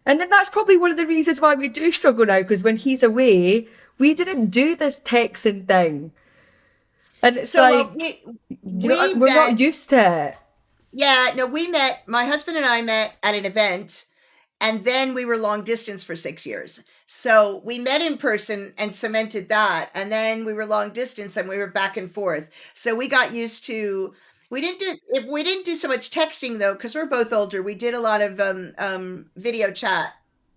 And then that's probably one of the reasons why we do struggle now, because when he's away, we didn't do this texting thing. And it's So like, we we're met. not used to it. Yeah, no, we met. My husband and I met at an event, and then we were long distance for 6 years. So we met in person and cemented that, and then we were long distance and we were back and forth. So we got used to. We didn't do so much texting though, because we're both older. We did a lot of video chat,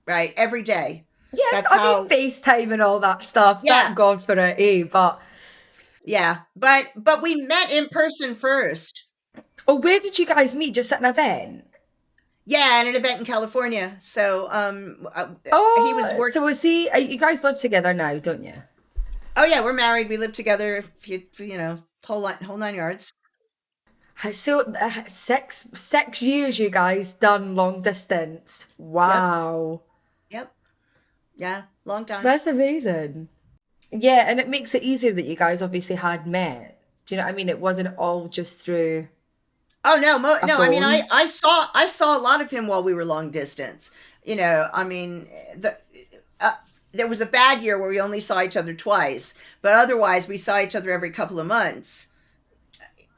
right, every day. Yeah, That's I mean, how. FaceTime and all that stuff. Thank Yeah, God for it, eh? But, yeah. But we met in person first. oh, where did you guys meet? Just at an event? Yeah, at an event in California. So he was Oh, working. so was he, you guys live together now, don't you? Oh yeah, we're married. We live together. You know, whole 9 yards. So 6 years you guys done long distance. Yep, Wow. yep, yeah, long time. That's amazing. Yeah, and it makes it easier that you guys obviously had met. Do you know what I mean? It wasn't all just through Oh no, a no. I mean, phone. I saw a lot of him while we were long distance. You know, I mean, there was a bad year where we only saw each other twice, but otherwise we saw each other every couple of months.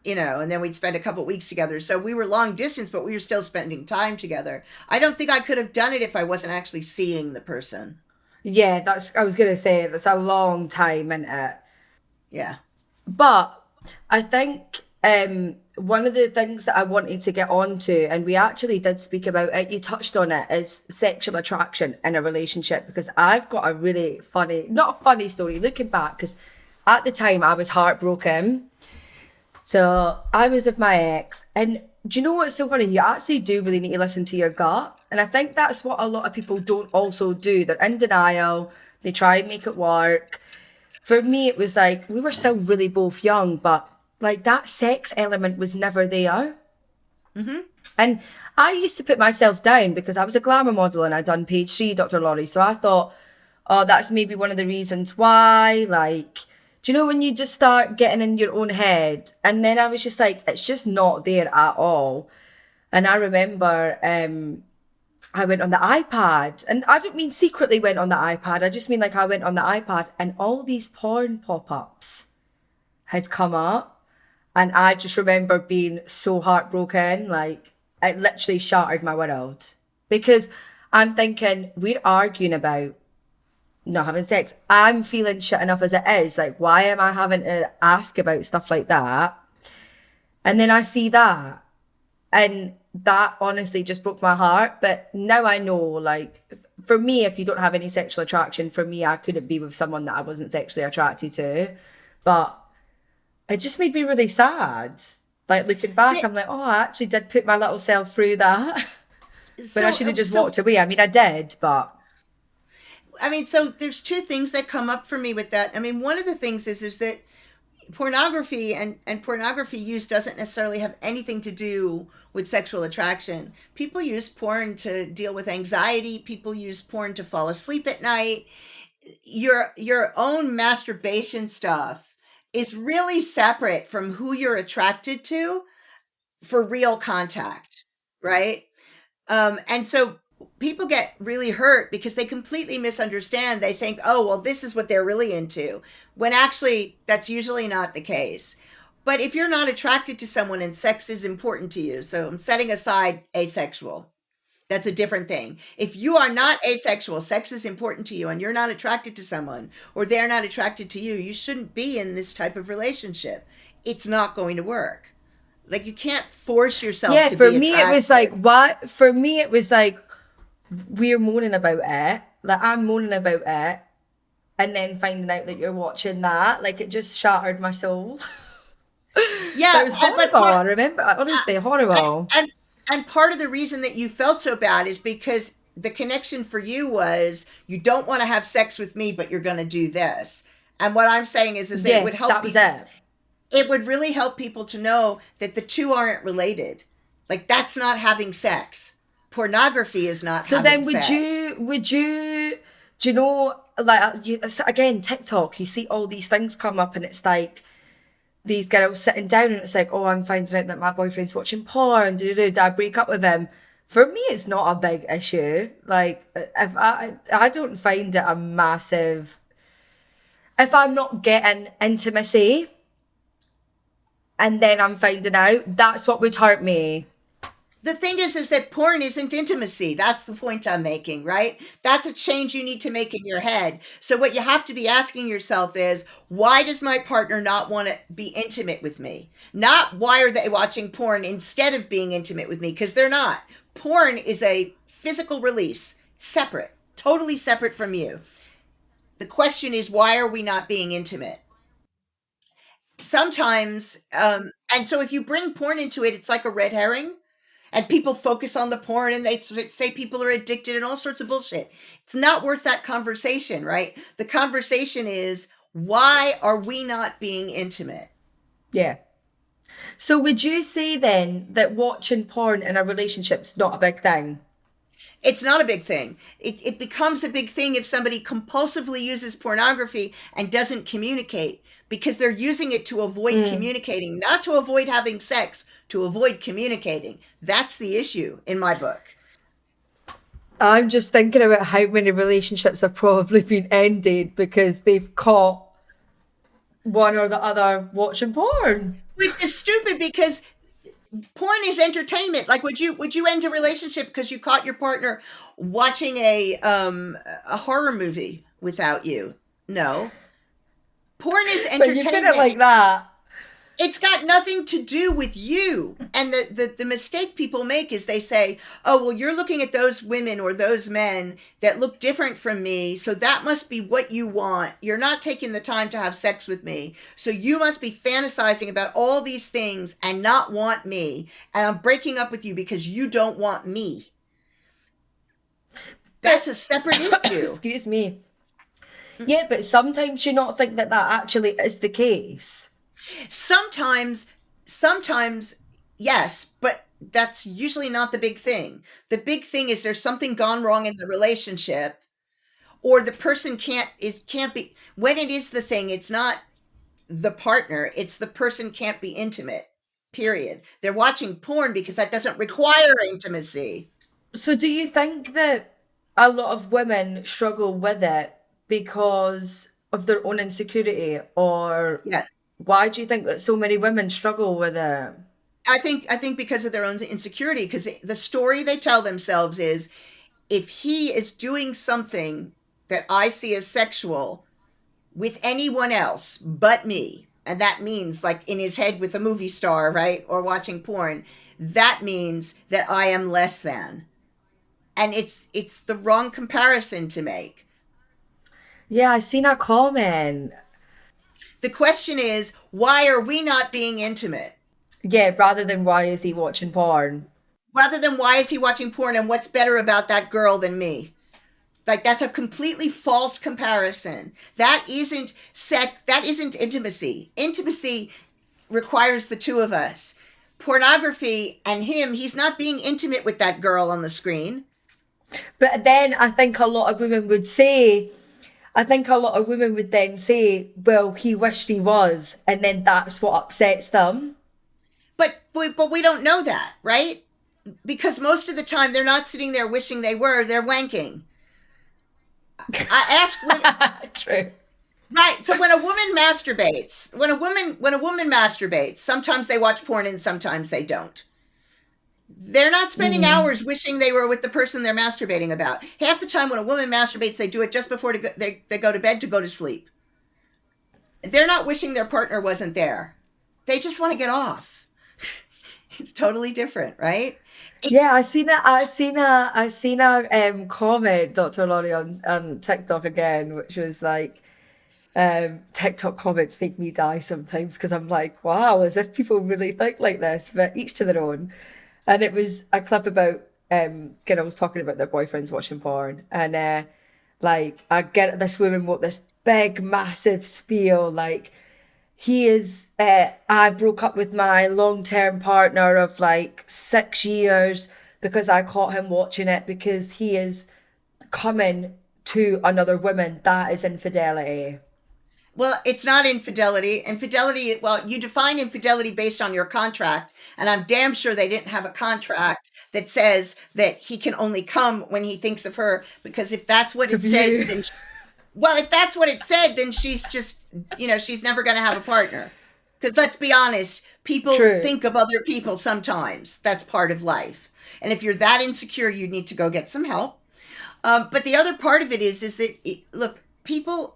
You know, and then we'd spend a couple of weeks together. So we were long distance, but we were still spending time together. I don't think I could have done it if I wasn't actually seeing the person. Yeah, I was gonna say that's a long time, isn't it? Yeah. But I think one of the things that I wanted to get onto, and we actually did speak about it, you touched on it, is sexual attraction in a relationship. Because I've got a really funny, not a funny story looking back, because at the time I was heartbroken. So I was with my ex, and do you know what's so funny? You actually do really need to listen to your gut. And I think that's what a lot of people don't also do. They're in denial, they try and make it work. For me, it was like we were still really both young, but like that sex element was never there. Mm-hmm. And I used to put myself down because I was a glamour model and I'd done page 3, Dr. Lori. So I thought, oh, that's maybe one of the reasons why. Like, do you know when you just start getting in your own head? And then I was just like, it's just not there at all. And I remember I went on the iPad, and I don't mean secretly went on the iPad. I just mean like I went on the iPad and all these porn pop-ups had come up. And I just remember being so heartbroken. Like it literally shattered my world because I'm thinking we're arguing about not having sex. I'm feeling shit enough as it is. Like, why am I having to ask about stuff like that? And then I see that. And that honestly just broke my heart. But now I know, like, for me, if you don't have any sexual attraction, for me, I couldn't be with someone that I wasn't sexually attracted to. But it just made me really sad. Like, looking back, Yeah, I'm like, oh, I actually did put my little self through that. But I so should have just so walked away. I mean, I did, but I mean, so there's two things that come up for me with that. I mean, one of the things is that pornography and pornography use doesn't necessarily have anything to do with sexual attraction. People use porn to deal with anxiety. People use porn to fall asleep at night. Your own masturbation stuff is really separate from who you're attracted to for real contact, right? And so people get really hurt because they completely misunderstand. They think, oh, well, this is what they're really into, when actually that's usually not the case. But if you're not attracted to someone and sex is important to you, so I'm setting aside asexual, That's a different thing. If you are not asexual, sex is important to you, and you're not attracted to someone, or they're not attracted to you, you shouldn't be in this type of relationship. It's not going to work. Like, you can't force yourself Yeah, to for be me it was like, attracted. what? For me it was like, we're moaning about it. Like, I'm moaning about it, and then finding out that you're watching that, like, it just shattered my soul. Yeah, That was and but horrible. I remember, honestly, and horrible. and and part of the reason that you felt so bad is because the connection for you was you don't want to have sex with me, but you're going to do this. And what I'm saying is that it Yeah, would help that was people. it. It would really help people to know that the two aren't related. Like, that's not having sex. Pornography is not So having then, sex. do you know, like, so again, TikTok, you see all these things come up, and it's like these girls sitting down, and it's like, oh, I'm finding out that my boyfriend's watching porn. Did I break up with him? For me, it's not a big issue. Like, if I don't find it a massive. If I'm not getting intimacy, and then I'm finding out, that's what would hurt me. The thing is that porn isn't intimacy. That's the point I'm making, right? That's a change you need to make in your head. So what you have to be asking yourself is, why does my partner not want to be intimate with me? Not why are they watching porn instead of being intimate with me? Because they're not. Porn is a physical release, separate, totally separate from you. The question is, why are we not being intimate? Sometimes, and so if you bring porn into it, it's like a red herring, and people focus on the porn, and they say people are addicted and all sorts of bullshit. It's not worth that conversation, right? The conversation is, why are we not being intimate? Yeah. So would you say then that watching porn in a relationship's not a big thing? It's not a big thing. It becomes a big thing if somebody compulsively uses pornography and doesn't communicate, because they're using it to avoid communicating, not to avoid having sex, to avoid communicating. That's the issue in my book. I'm just thinking about how many relationships have probably been ended because they've caught one or the other watching porn. Which is stupid, because porn is entertainment. Like, would you end a relationship because you caught your partner watching a horror movie without you? No. Porn is But you put it entertainment. like that. It's got nothing to do with you. And the mistake people make is they say, oh, well, you're looking at those women or those men that look different from me, so that must be what you want. You're not taking the time to have sex with me, so you must be fantasizing about all these things and not want me, and I'm breaking up with you because you don't want me. That's But, a separate issue. excuse me. Yeah, but sometimes you not think that that actually is the case. Sometimes, sometimes, yes, but that's usually not the big thing. The big thing is there's something gone wrong in the relationship, or the person can't be, when it is the thing, it's not the partner, it's the person can't be intimate. Period. They're watching porn because that doesn't require intimacy. So do you think that a lot of women struggle with it because of their own insecurity, or Yeah. why do you think that so many women struggle with it? I think because of their own insecurity, because the story they tell themselves is, if he is doing something that I see as sexual with anyone else but me, and that means like in his head with a movie star, right? Or watching porn, that means that I am less than. And it's the wrong comparison to make. Yeah, I seen a comment. The question is, why are we not being intimate? Yeah, rather than why is he watching porn? Rather than why is he watching porn and what's better about that girl than me? Like, that's a completely false comparison. That isn't sex, that isn't intimacy. Intimacy requires the two of us. Pornography and him, he's not being intimate with that girl on the screen. But then I think a lot of women would say, I think a lot of women would then say, well, he wished he was, and then that's what upsets them. But we don't know that, right? Because most of the time they're not sitting there wishing they were, they're wanking. I ask women, True. right? So when a woman masturbates, sometimes they watch porn and sometimes they don't. They're not spending hours wishing they were with the person they're masturbating about. Half the time when a woman masturbates, they do it just before they go to bed to go to sleep. They're not wishing their partner wasn't there. They just want to get off. It's totally different, right? Yeah, I seen a comment, Dr. Lori, on TikTok again, which was like, TikTok comments make me die sometimes because I'm like, wow, as if people really think like this, but each to their own. And it was a clip about girls talking about their boyfriends watching porn, and like I get this woman wrote this big massive spiel like I broke up with my long-term partner of like 6 years because I caught him watching it because he is coming to another woman. That is infidelity. Well, it's not infidelity. Infidelity, well, you define infidelity based on your contract, and I'm damn sure they didn't have a contract that says that he can only come when he thinks of her, because if that's what it said, then well, if that's what it said, then she's just, she's never going to have a partner. Because let's be honest, people True. think of other people sometimes. That's part of life. And if you're that insecure, you need to go get some help. But the other part of it is that, look, people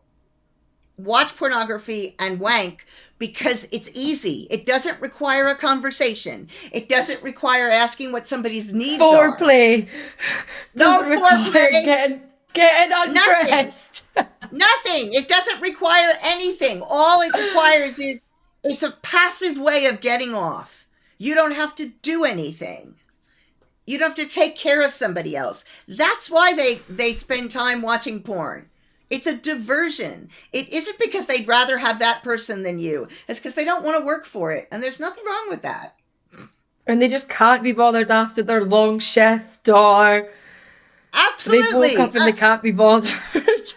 watch pornography and wank because it's easy. It doesn't require a conversation. It doesn't require asking what somebody's needs are. Foreplay. No Doesn't require foreplay. getting undressed. Nothing. It doesn't require anything. All it requires is it's a passive way of getting off. You don't have to do anything. You don't have to take care of somebody else. That's why they spend time watching porn. It's a diversion. It isn't because they'd rather have that person than you. It's because they don't want to work for it. And there's nothing wrong with that. And they just can't be bothered after their long shift, or absolutely they woke up and they can't be bothered.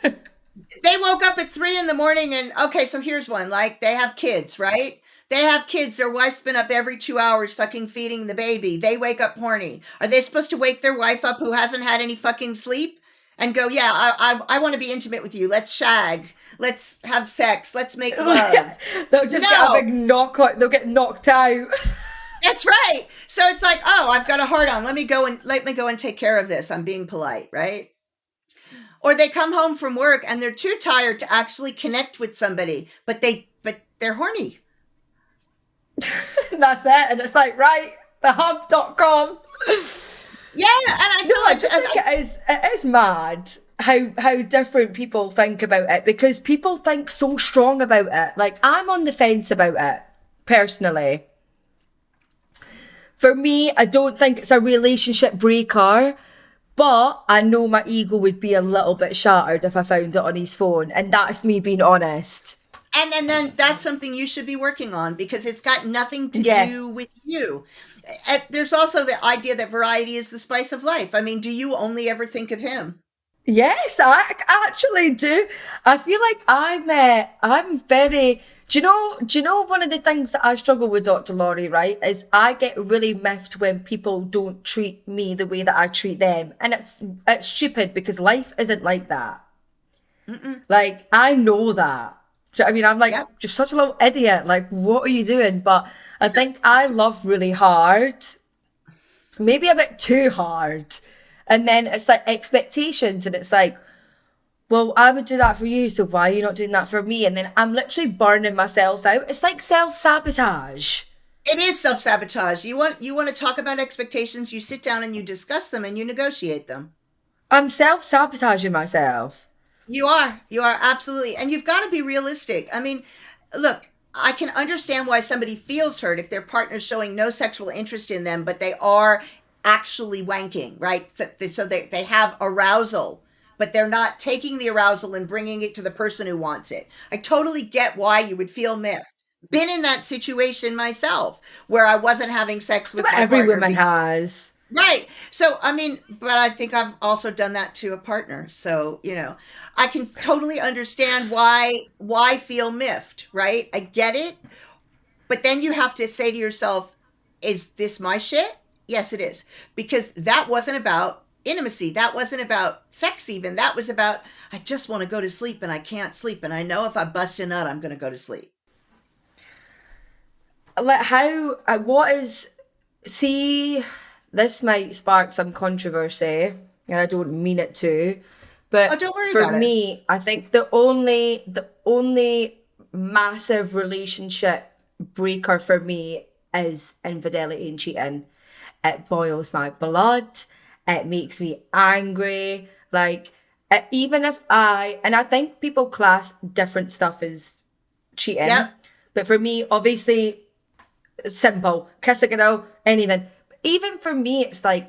They woke up at 3 a.m. and okay, so here's one. Like, they have kids, right? They have kids. Their wife's been up every 2 hours fucking feeding the baby. They wake up horny. Are they supposed to wake their wife up who hasn't had any fucking sleep and go, yeah, I want to be intimate with you. Let's shag. Let's have sex. Let's make love. They'll just get a big knockout. They'll get knocked out. That's right. So it's like, oh, I've got a hard on. Let me go and take care of this. I'm being polite, right? Or they come home from work and they're too tired to actually connect with somebody, but they're horny. That's it. And it's like, right, thehub.com. Yeah, and I think it is mad how different people think about it, because people think so strong about it. Like, I'm on the fence about it, personally. For me, I don't think it's a relationship breaker, but I know my ego would be a little bit shattered if I found it on his phone, and that's me being honest. And then that's something you should be working on, because it's got nothing to do with you. There's also the idea that variety is the spice of life. I mean, do you only ever think of him? Yes, I actually do. I feel like I'm very... Do you know one of the things that I struggle with, Dr. Lori, right, is I get really miffed when people don't treat me the way that I treat them. And it's stupid, because life isn't like that. Mm-mm. Like, I know that. Do you know what I mean? I'm like, you're such a little idiot. Like, what are you doing? But I think I love really hard, maybe a bit too hard. And then it's like expectations, and it's like, well, I would do that for you, so why are you not doing that for me? And then I'm literally burning myself out. It's like self-sabotage. It is self-sabotage. You want to talk about expectations, you sit down and you discuss them and you negotiate them. I'm self-sabotaging myself. You are absolutely. And you've got to be realistic. I mean, look, I can understand why somebody feels hurt if their partner's showing no sexual interest in them, but they are actually wanking, right? So they have arousal, but they're not taking the arousal and bringing it to the person who wants it. I totally get why you would feel miffed. Been in that situation myself, where I wasn't having sex with my partner. Every woman has. Right. So, I mean, but I think I've also done that to a partner. So, I can totally understand why feel miffed, right? I get it. But then you have to say to yourself, is this my shit? Yes, it is. Because that wasn't about intimacy. That wasn't about sex even. That was about, I just want to go to sleep and I can't sleep. And I know if I bust a nut, I'm going to go to sleep. Like, see, this might spark some controversy, and I don't mean it to, Oh, but don't worry for about it. me, I think the only massive relationship breaker for me is infidelity and cheating. It boils my blood. It makes me angry. Like, even if and I think people class different stuff as cheating, Yep. but for me, obviously, simple. Kiss a girl, anything. Even for me, it's like,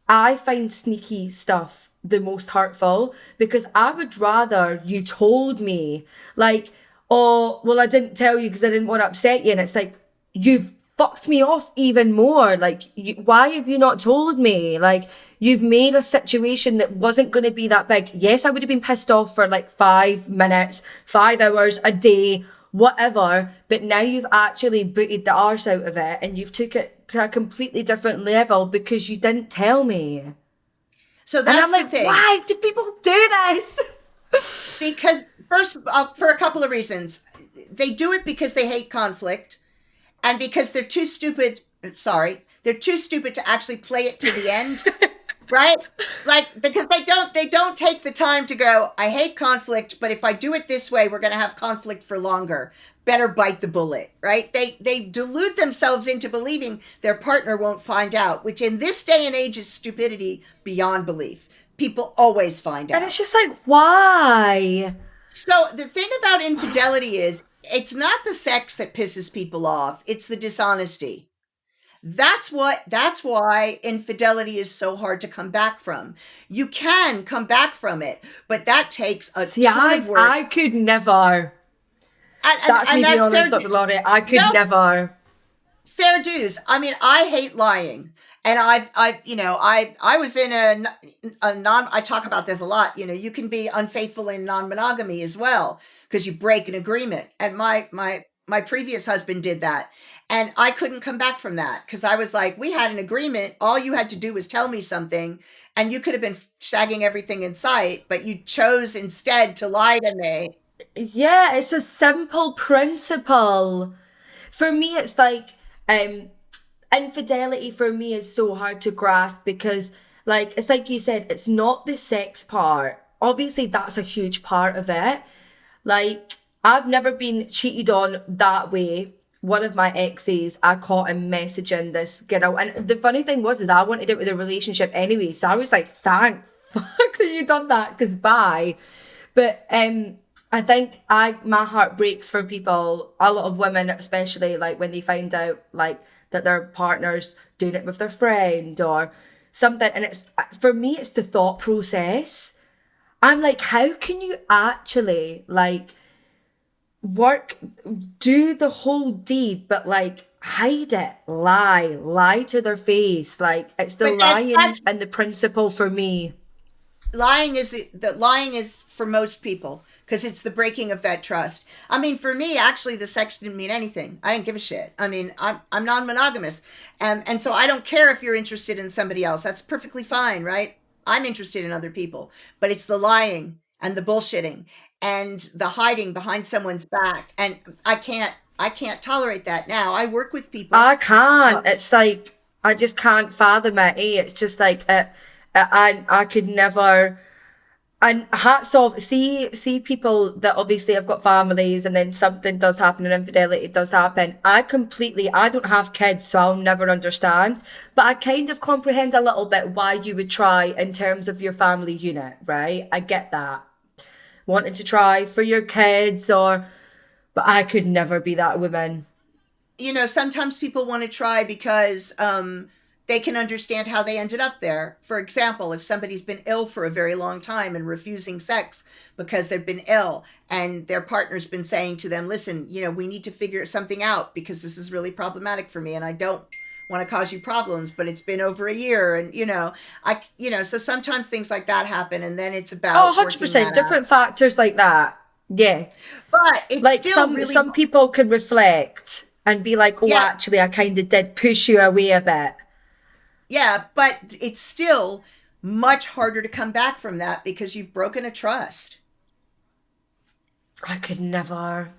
I find sneaky stuff the most hurtful because I would rather you told me, like, oh, well, I didn't tell you because I didn't want to upset you. And it's like, you've fucked me off even more. Like, why have you not told me? Like, you've made a situation that wasn't going to be that big. Yes, I would have been pissed off for like 5 minutes, 5 hours, a day, whatever, but now you've actually booted the arse out of it and you've took it to a completely different level because you didn't tell me. So And I'm that's the like, thing. why do people do this? Because first, for a couple of reasons, they do it because they hate conflict, and because they're too stupid. Sorry, they're too stupid to actually play it to the end, right? Like, because they don't take the time to go, I hate conflict, but if I do it this way, we're going to have conflict for longer. Better bite the bullet, right? They delude themselves into believing their partner won't find out, which in this day and age is stupidity beyond belief. People always find And out. it's just like, why? So the thing about infidelity is it's not the sex that pisses people off, it's the dishonesty. That's why infidelity is so hard to come back from. You can come back from it, but that takes a See, ton of work. I could never. That's me being honest, Dr. Laurie. I could no, never. fair dues. I mean, I hate lying. And I was in a non, I talk about this a lot, you can be unfaithful in non-monogamy as well, because you break an agreement. And my previous husband did that. And I couldn't come back from that because I was like, we had an agreement. All you had to do was tell me something and you could have been shagging everything in sight, but you chose instead to lie to me. Yeah, it's a simple principle. For me, it's like, um, infidelity for me is so hard to grasp because, like, it's like you said, it's not the sex part. Obviously, that's a huge part of it. Like, I've never been cheated on that way. One of my exes, I caught him messaging this girl. And the funny thing was, is I wanted it with a relationship anyway. So I was like, thank fuck that you done that, because bye. But I think my heart breaks for people, a lot of women especially, like when they find out like that their partner's doing it with their friend or something. And it's, for me, it's the thought process. I'm like, how can you actually like work, do the whole deed, but like hide it, lie to their face? Like, it's the But lying that's and the principle for me. lying is for most people because it's the breaking of that trust. I mean, for me, actually, the sex didn't mean anything. I didn't give a shit. I mean, I'm non-monogamous, and so I don't care if you're interested in somebody else. That's perfectly fine, right? I'm interested in other people, but it's the lying and the bullshitting and the hiding behind someone's back, and I can't tolerate that. Now I work with people. I can't. It's like, I just can't fathom it. It's just like, I could never. And hats off. See people that obviously have got families, and then something does happen and infidelity does happen. I don't have kids, so I'll never understand. But I kind of comprehend a little bit why you would try in terms of your family unit, right? I get that. Wanting to try for your kids, but I could never be that woman. Sometimes people want to try because they can understand how they ended up there. For example, if somebody's been ill for a very long time and refusing sex because they've been ill and their partner's been saying to them, listen, we need to figure something out because this is really problematic for me and I don't want to cause you problems, but it's been over a year. And, so sometimes things like that happen and then it's Oh, about working 100%. that out. Different factors like that. Yeah. But it's Like still really, some people can reflect and be like, oh, yeah, actually, I kind of did push you away a bit. yeah, but it's still much harder to come back from that because you've broken a trust. I could never.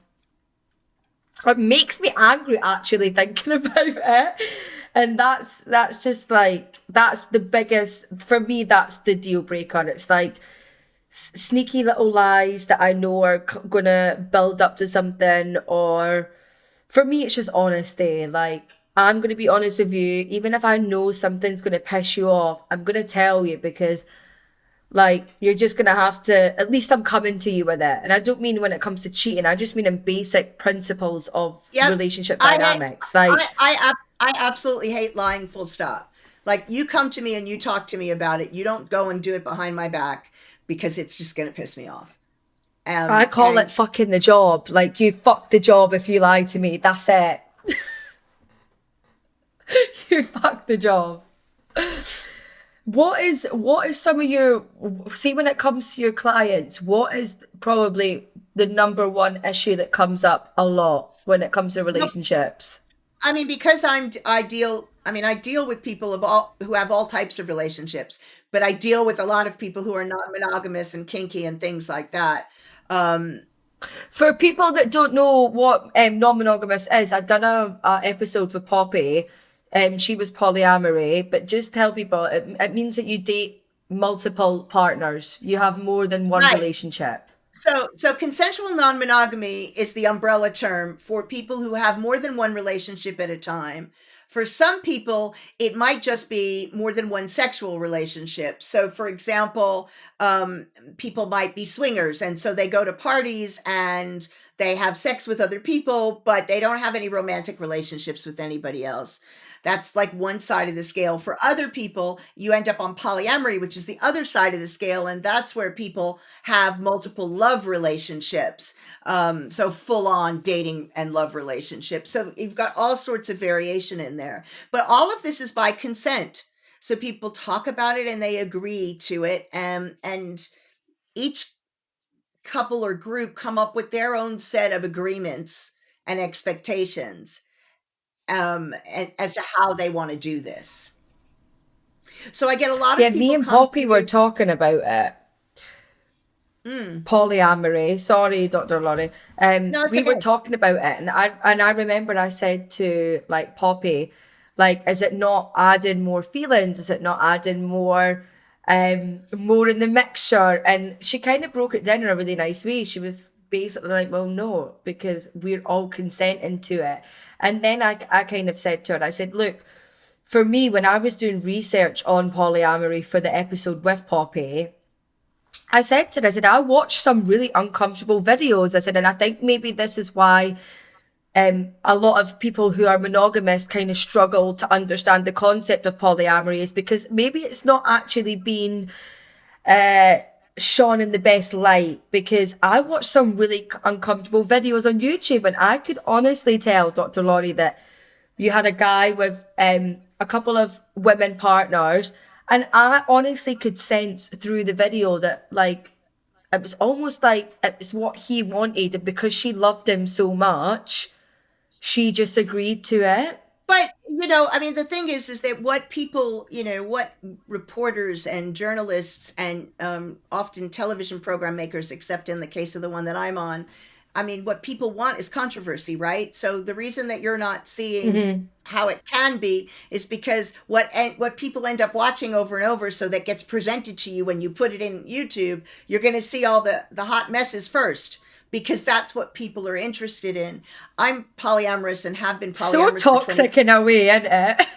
It makes me angry actually thinking about it. And that's just like, that's the biggest, for me, that's the deal breaker. It's like sneaky little lies that I know are gonna build up to something, or for me, it's just honesty. Like, I'm gonna be honest with you, even if I know something's gonna piss you off, I'm gonna tell you, because like, you're just gonna have to, at least I'm coming to you with it. And I don't mean when it comes to cheating, I just mean in basic principles of Yep. relationship I hate, dynamics. Like, I absolutely hate lying, full stop. Like, you come to me and you talk to me about it. You don't go and do it behind my back, because it's just going to piss me off. I call it And fucking the job. Like, you fuck the job if you lie to me. That's it. You fuck the job. What is some of your, see, when it comes to your clients, what is probably the number one issue that comes up a lot when it comes to no, relationships? I mean, because I deal with people who have all types of relationships, but I deal with a lot of people who are non-monogamous and kinky and things like that. Um, For people that don't know what non-monogamous is, I've done a episode with Poppy. She was polyamory, but just tell people it means that you date multiple partners. You have more than one right. relationship. So consensual non-monogamy is the umbrella term for people who have more than one relationship at a time. For some people, it might just be more than one sexual relationship. So, for example, people might be swingers, and so they go to parties and they have sex with other people, but they don't have any romantic relationships with anybody else. That's like one side of the scale. For other people, you end up on polyamory, which is the other side of the scale, and that's where people have multiple love relationships. So full on dating and love relationships. So you've got all sorts of variation in there. But all of this is by consent. So people talk about it and they agree to it. And each couple or group come up with their own set of agreements and expectations, and as to how they want to do this. So I get a lot Yeah, of me people and come to Poppy were me. talking about it. Mm, Polyamory. Sorry, Dr. Lori. no, it's We were okay. talking about it, and I remember I said to like Poppy, like, is it not adding more feelings? Is it not adding more in the mixture? And she kind of broke it down in a really nice way. She was basically like, well, no, because we're all consenting to it. And then I kind of said to her, I said, look, for me, when I was doing research on polyamory for the episode with Poppy, I said to her, I said, I watched some really uncomfortable videos. I said, and I think maybe this is why a lot of people who are monogamous kind of struggle to understand the concept of polyamory, is because maybe it's not actually been shone in the best light. Because I watched some really uncomfortable videos on YouTube, and I could honestly tell, Dr. Laurie, that you had a guy with a couple of women partners, and I honestly could sense through the video that, like, it was almost like it was what he wanted, and because she loved him so much, she just agreed to it. But, I mean, the thing is that what people, what reporters and journalists and often television program makers, except in the case of the one that I'm on, I mean, what people want is controversy, right? So the reason that you're not seeing how it can be is because what people end up watching over and over, so that gets presented to you when you put it in YouTube, you're going to see all the hot messes first, because that's what people are interested in. I'm polyamorous and have been So polyamorous for 20. toxic in a way, isn't it?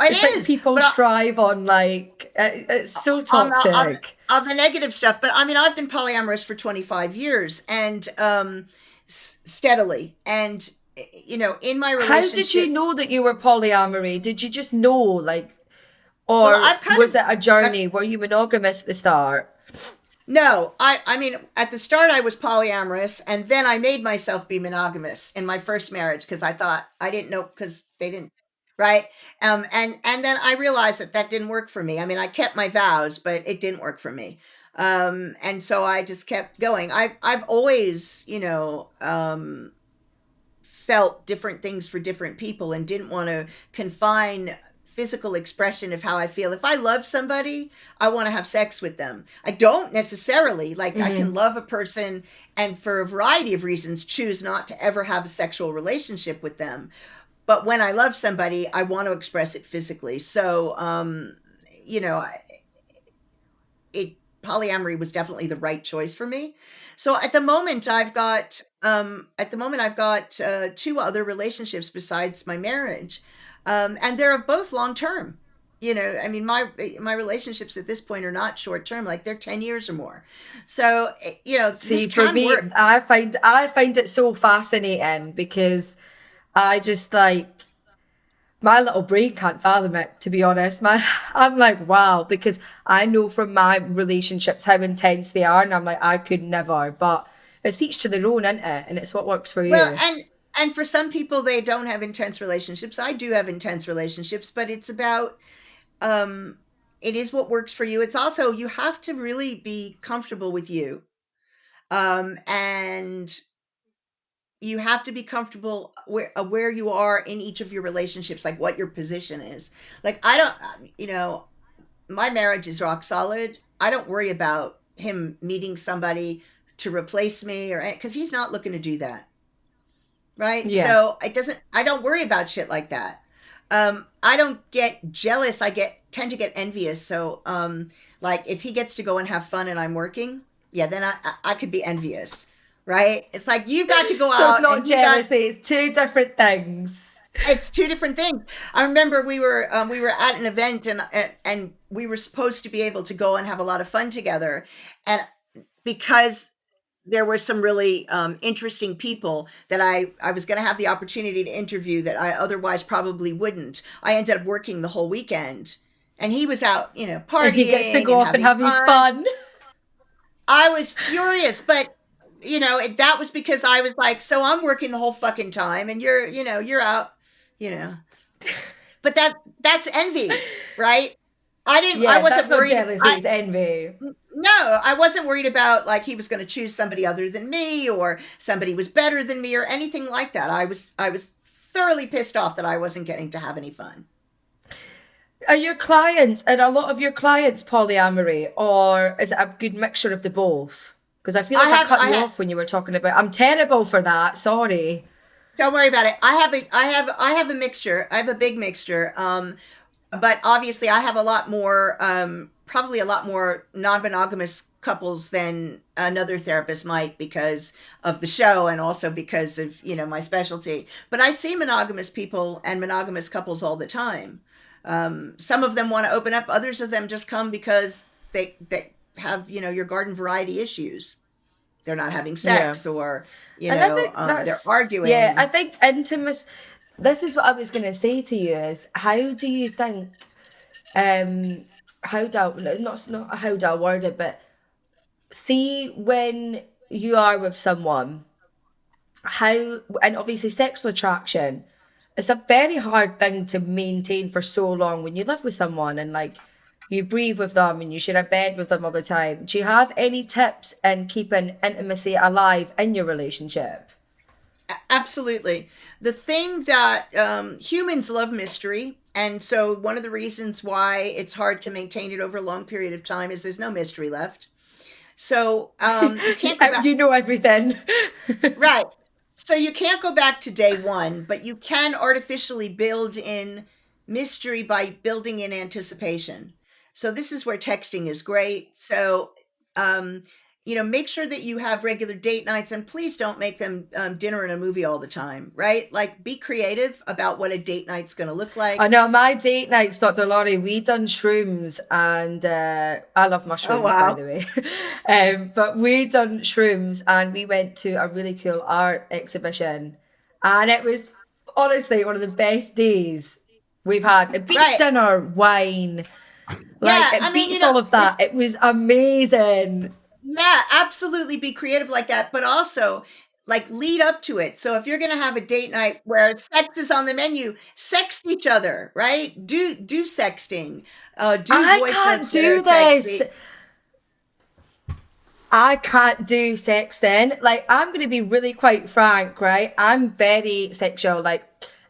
It's It like is, people but strive on, like, it's so on the toxic. on the negative stuff. But I mean, I've been polyamorous for 25 years, and steadily, and in my How did you relationship. know that you were polyamory? Did you just know, like, Well, or I've kind was it a I've journey? Were you monogamous at the start? No, I mean, at the start I was polyamorous, and then I made myself be monogamous in my first marriage, because I thought, I didn't know, because they didn't, right? And then I realized that didn't work for me. I mean, I kept my vows, but it didn't work for me. And so I just kept going. I've always, felt different things for different people, and didn't want to confine physical expression of how I feel. If I love somebody, I want to have sex with them. I don't necessarily, like, I can love a person and for a variety of reasons choose not to ever have a sexual relationship with them. but when I love somebody, I want to express it physically. So, you know, it polyamory was definitely the right choice for me. So at the moment I've got two other relationships besides my marriage, and they're both long term. You know, I mean, my relationships at this point are not short term; like they're 10 years or more. So, you know, this See, for can me, work. I find it so fascinating because I just like my little brain can't fathom it, to be honest. I'm like, wow, because I know from my relationships how intense they are, and I'm like, I could never. But it's each to their own, isn't it? And it's what works for Well, you. and for some people, they don't have intense relationships. I do have intense relationships, but it's about um, it is what works for you. It's also you have to really be comfortable with you, and you have to be comfortable where you are in each of your relationships, like what your position is. Like I don't, you know, my marriage is rock solid. I don't worry about him meeting somebody to replace me or because he's not looking to do that. Right? Yeah. So I don't worry about shit like that. I don't get jealous. I tend to get envious. So, like if he gets to go and have fun and I'm working, yeah, then I could be envious, right? It's like you've got to go So it's out not and you got jealousy, it's two different things. it's two different things. I remember we were at an event and we were supposed to be able to go and have a lot of fun together, and because there were some really interesting people that I was going to have the opportunity to interview that I otherwise probably wouldn't. I ended up working the whole weekend, and he was out, you know, And he gets to partying go and off and having have his fun. fun. I was furious, but you know, that was because I was like, so I'm working the whole fucking time, and you're, you know, you're out, you know. But that's envy, right? I Yeah, that's wasn't not worried. jealousy, it's envy. No, I wasn't worried about like he was going to choose somebody other than me or somebody was better than me or anything like that. I was thoroughly pissed off that I wasn't getting to have any fun. Are your clients, and a lot of your clients polyamory, or is it a good mixture of the both? Because I feel like I cut I you have off when you were talking about. I'm terrible for that. Sorry. Don't worry about it. I have a mixture. I have a big mixture. But obviously I have a lot more probably a lot more non-monogamous couples than another therapist might because of the show and also because of, you know, my specialty. But I see monogamous people and monogamous couples all the time. Some of them want to open up, others of them just come because they have, you know, your garden variety issues. They're not having Yeah. sex or, you And I know, think they're yeah, I arguing. think intimacy, this is what I was going to say to you is how do you think, um, how do I, not how do I word it, but see when you are with someone, how, and obviously sexual attraction, it's a very hard thing to maintain for so long when you live with someone and like you breathe with them and you share a bed with them all the time. Do you have any tips in keeping intimacy alive in your relationship? Absolutely. The thing that humans love mystery. And so one of the reasons why it's hard to maintain it over a long period of time is there's no mystery left. So you can't go back. You know everything. Right. So you can't go back to day one, but you can artificially build in mystery by building in anticipation. So this is where texting is great. So, um, you know, make sure that you have regular date nights and please don't make them dinner and a movie all the time, right? Like be creative about what a date night's going to look I like. know my date nights, Dr. Laurie, we done shrooms and I love Oh, mushrooms by wow. the way. But we done shrooms and we went to a really cool art exhibition and it was honestly one of the best days we've had. It beats Right. dinner, wine, like Yeah. it I mean, you beats know, all of if that. It was amazing. Yeah, absolutely be creative like that, but also like lead up to it. So if you're going to have a date night where sex is on the menu, sext each other, right? Do sexting. Do I voice can't notes that are do this. sexy. I can't do sexting. Like, I'm going to be really quite frank, right? I'm very sexual. Like,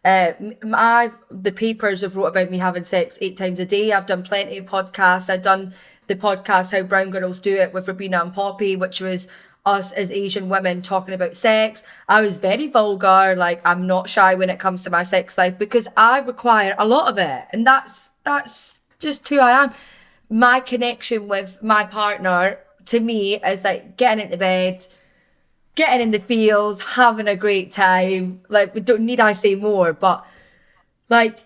the papers have wrote about me having sex 8 times a day. I've done plenty of podcasts. I've done the podcast How Brown Girls Do It with Rabina and Poppy, which was us as Asian women talking about sex. I was very vulgar. Like, I'm not shy when it comes to my sex life because I require a lot of it. And that's just who I am. My connection with my partner, to me, is like getting into bed, getting in the fields, having a great time. Like, we don't need I say more, but like,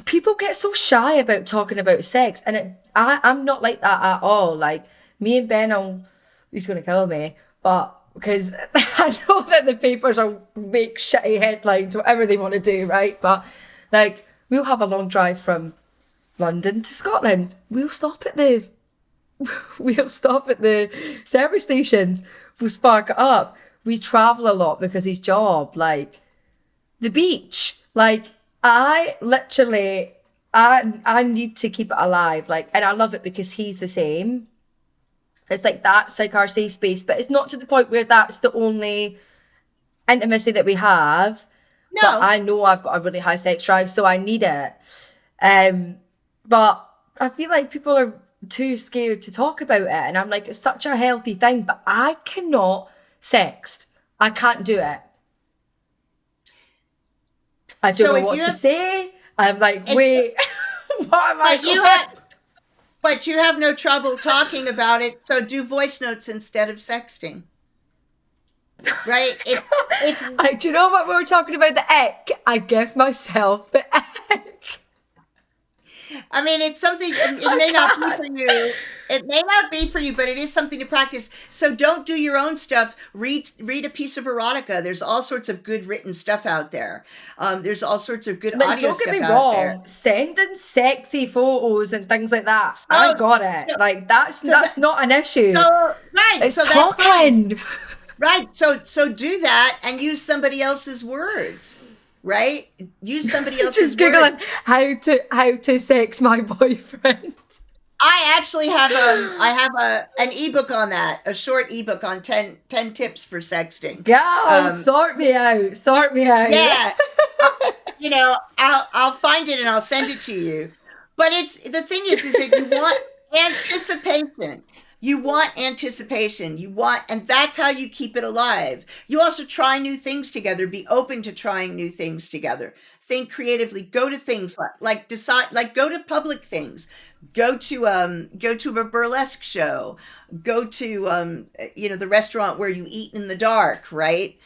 people get so shy about talking about sex, and I'm not like that at all. Like, me and Ben, he's going to kill me, but because I know that the papers will make shitty headlines, whatever they want to do, right? But like, we'll have a long drive from London to Scotland. We'll stop at the service stations. We'll spark it up. We travel a lot because his job, like the beach, like I need to keep it alive. Like, and I love it because he's the same. It's like, that's like our safe space, but it's not to the point where that's the only intimacy that we have. No. But I know I've got a really high sex drive, so I need it. But I feel like people are too scared to talk about it. And I'm like, it's such a healthy thing, but I cannot sext. I can't do it. I don't know what to say. I'm like, wait, what am I doing? But you have no trouble talking about it, so do voice notes instead of sexting. Right? Do you know what we were talking about? The ick. I give myself the ick. I mean, it's something, it may not be for you. It may not be for you, but it is something to practice. So don't do your own stuff. Read a piece of erotica. There's all sorts of good written stuff out there. There's all sorts of good audio stuff out there. Don't get me wrong. Sending sexy photos and things like that. So, I got it. That's not an issue. So, right. It's so talking. That's fine. Right. So do that and use somebody else's words. Right? Use somebody else's Just Googling how to sex my boyfriend. I actually have an ebook on that, a short ebook on 10 tips for sexting. Yeah, sort me out. Yeah. I'll find it and I'll send it to you. But the thing is that you want anticipation. And that's how you keep it alive. You also try new things together. Be open to trying new things together. Think creatively. Go to things go to public things. Go to a burlesque show. Go to the restaurant where you eat in the dark, right?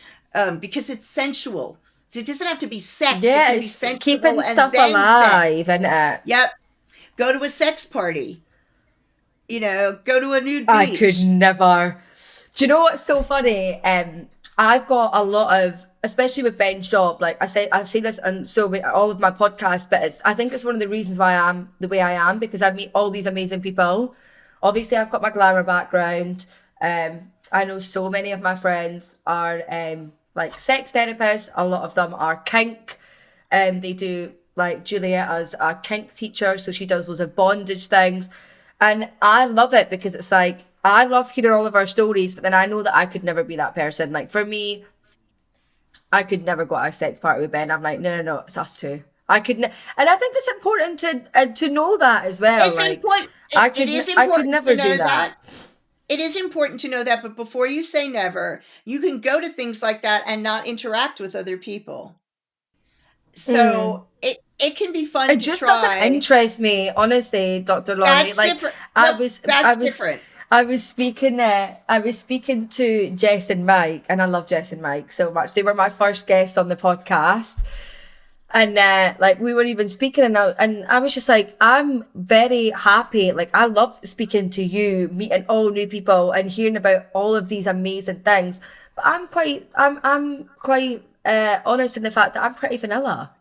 Because it's sensual. So it doesn't have to be sex. Yeah, it can be sensual keeping stuff alive, isn't it? Yep. Go to a sex party. Go to a nude beach. I could never. Do you know what's so funny? I've got a lot of, especially with Ben's job, like I say this on all of my podcasts, but I think it's one of the reasons why I am the way I am, because I meet all these amazing people. Obviously, I've got my glamour background. I know so many of my friends are like sex therapists. A lot of them are kink. They do, like Juliet as a kink teacher, so she does loads of bondage things. And I love it because it's like, I love hearing all of our stories, but then I know that I could never be that person. Like, for me, I could never go to a sex party with Ben. I'm like, no, it's us two. I could, and I think it's important to know that as well. It's like, important. I could never do that. It is important to know that, but before you say never, you can go to things like that and not interact with other people. So it can be fun to try. It just doesn't interest me, honestly, Dr. Lori. That's like different. That's different. I was speaking to Jess and Mike, and I love Jess and Mike so much. They were my first guests on the podcast. And we were even speaking, and I was just like, I'm very happy. Like, I love speaking to you, meeting all new people and hearing about all of these amazing things. But I'm quite honest in the fact that I'm pretty vanilla.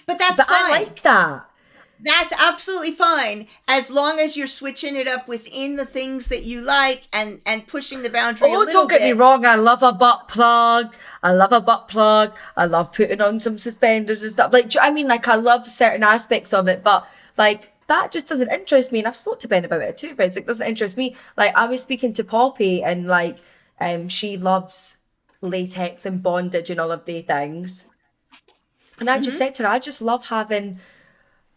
But that's fine. I like that. That's absolutely fine, as long as you're switching it up within the things that you like and pushing the boundary a little bit. Don't get me wrong, I love a butt plug. I love putting on some suspenders and stuff. Like, do you know what I mean? Like, I love certain aspects of it, but like, that just doesn't interest me. And I've spoke to Ben about it too, but it's like, doesn't interest me. Like, I was speaking to Poppy, and like, she loves latex and bondage and all of the things. And I just said to her, I just love having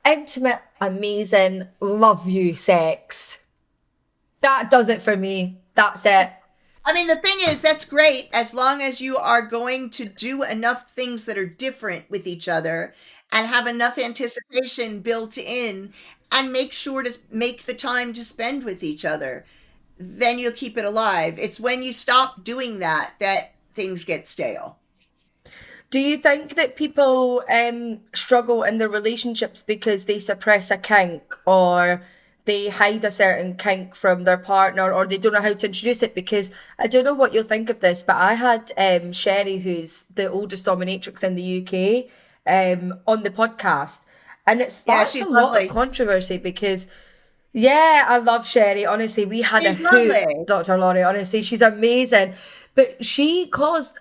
intimate, amazing, love you sex. That does it for me. That's it. I mean, the thing is, that's great as long as you are going to do enough things that are different with each other and have enough anticipation built in and make sure to make the time to spend with each other. Then you'll keep it alive. It's when you stop doing that that things get stale. Do you think that people struggle in their relationships because they suppress a kink, or they hide a certain kink from their partner, or they don't know how to introduce it? Because I don't know what you'll think of this, but I had Sherry, who's the oldest dominatrix in the UK, on the podcast, and it Yeah, sparked she's a lot of lovely. controversy because yeah, I love Sherry. Honestly, we had a She's hoot, lovely. Dr. Laurie. Honestly, she's amazing. But she got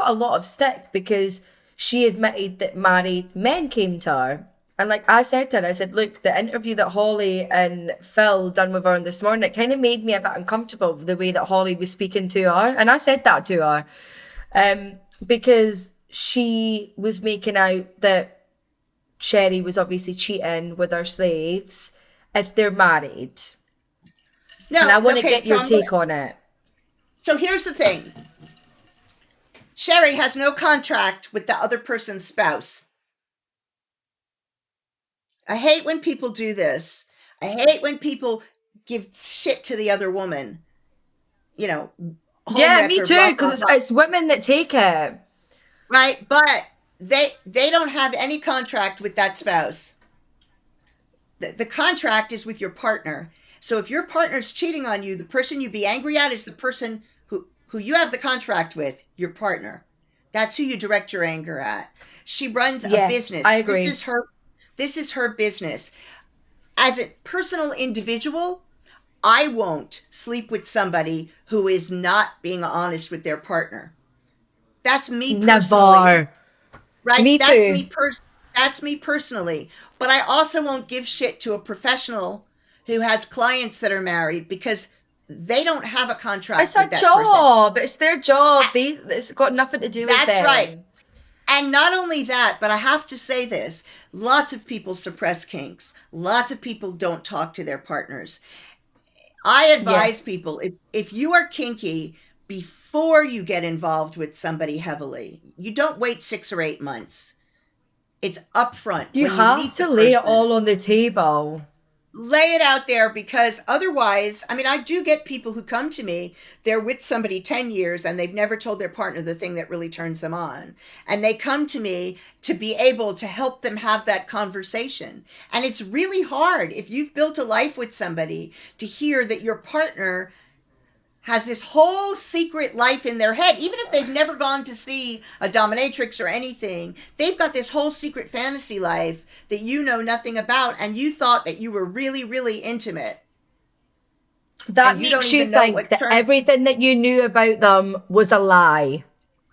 a lot of stick because she admitted that married men came to her. And like I said to her, I said, look, the interview that Holly and Phil done with her this morning, it kind of made me a bit uncomfortable with the way that Holly was speaking to her. And I said that to her. Because she was making out that Sherry was obviously cheating with her slaves if they're married. And No, I want to okay, get your take on it. so here's the thing. Sherry has no contract with the other person's spouse. I hate when people do this. I hate when people give shit to the other woman. You know, Yeah, me homewrecker, too, blah blah because blah. it's women that take it. Right? But they don't have any contract with that spouse. The contract is with your partner. So if your partner's cheating on you, the person you'd be angry at is the person who you have the contract with, your partner. That's who you direct your anger at. She runs a Yeah, business. I This agree. is her business. As a personal individual, I won't sleep with somebody who is not being honest with their partner. That's me personally, Never. right? Me too. That's me personally. But I also won't give shit to a professional who has clients that are married because they don't have a It's contract a with that person. job. It's their job. It's got nothing to do with That's right. them. And not only that, but I have to say this, lots of people suppress kinks. Lots of people don't talk to their partners. I Yeah. advise people if you are kinky, before you get involved with somebody heavily, you don't wait 6 or 8 months. It's upfront You when you have meet the to lay it person. all on the table. Lay it out there because otherwise, I mean, I do get people who come to me, they're with somebody 10 years and they've never told their partner the thing that really turns them on. And they come to me to be able to help them have that conversation. And it's really hard if you've built a life with somebody to hear that your partner has this whole secret life in their head, even if they've never gone to see a dominatrix or anything. They've got this whole secret fantasy life that you know nothing about, and you thought that you were really, really intimate, That and you don't makes you even know think what that turn. everything that you knew about them was a lie.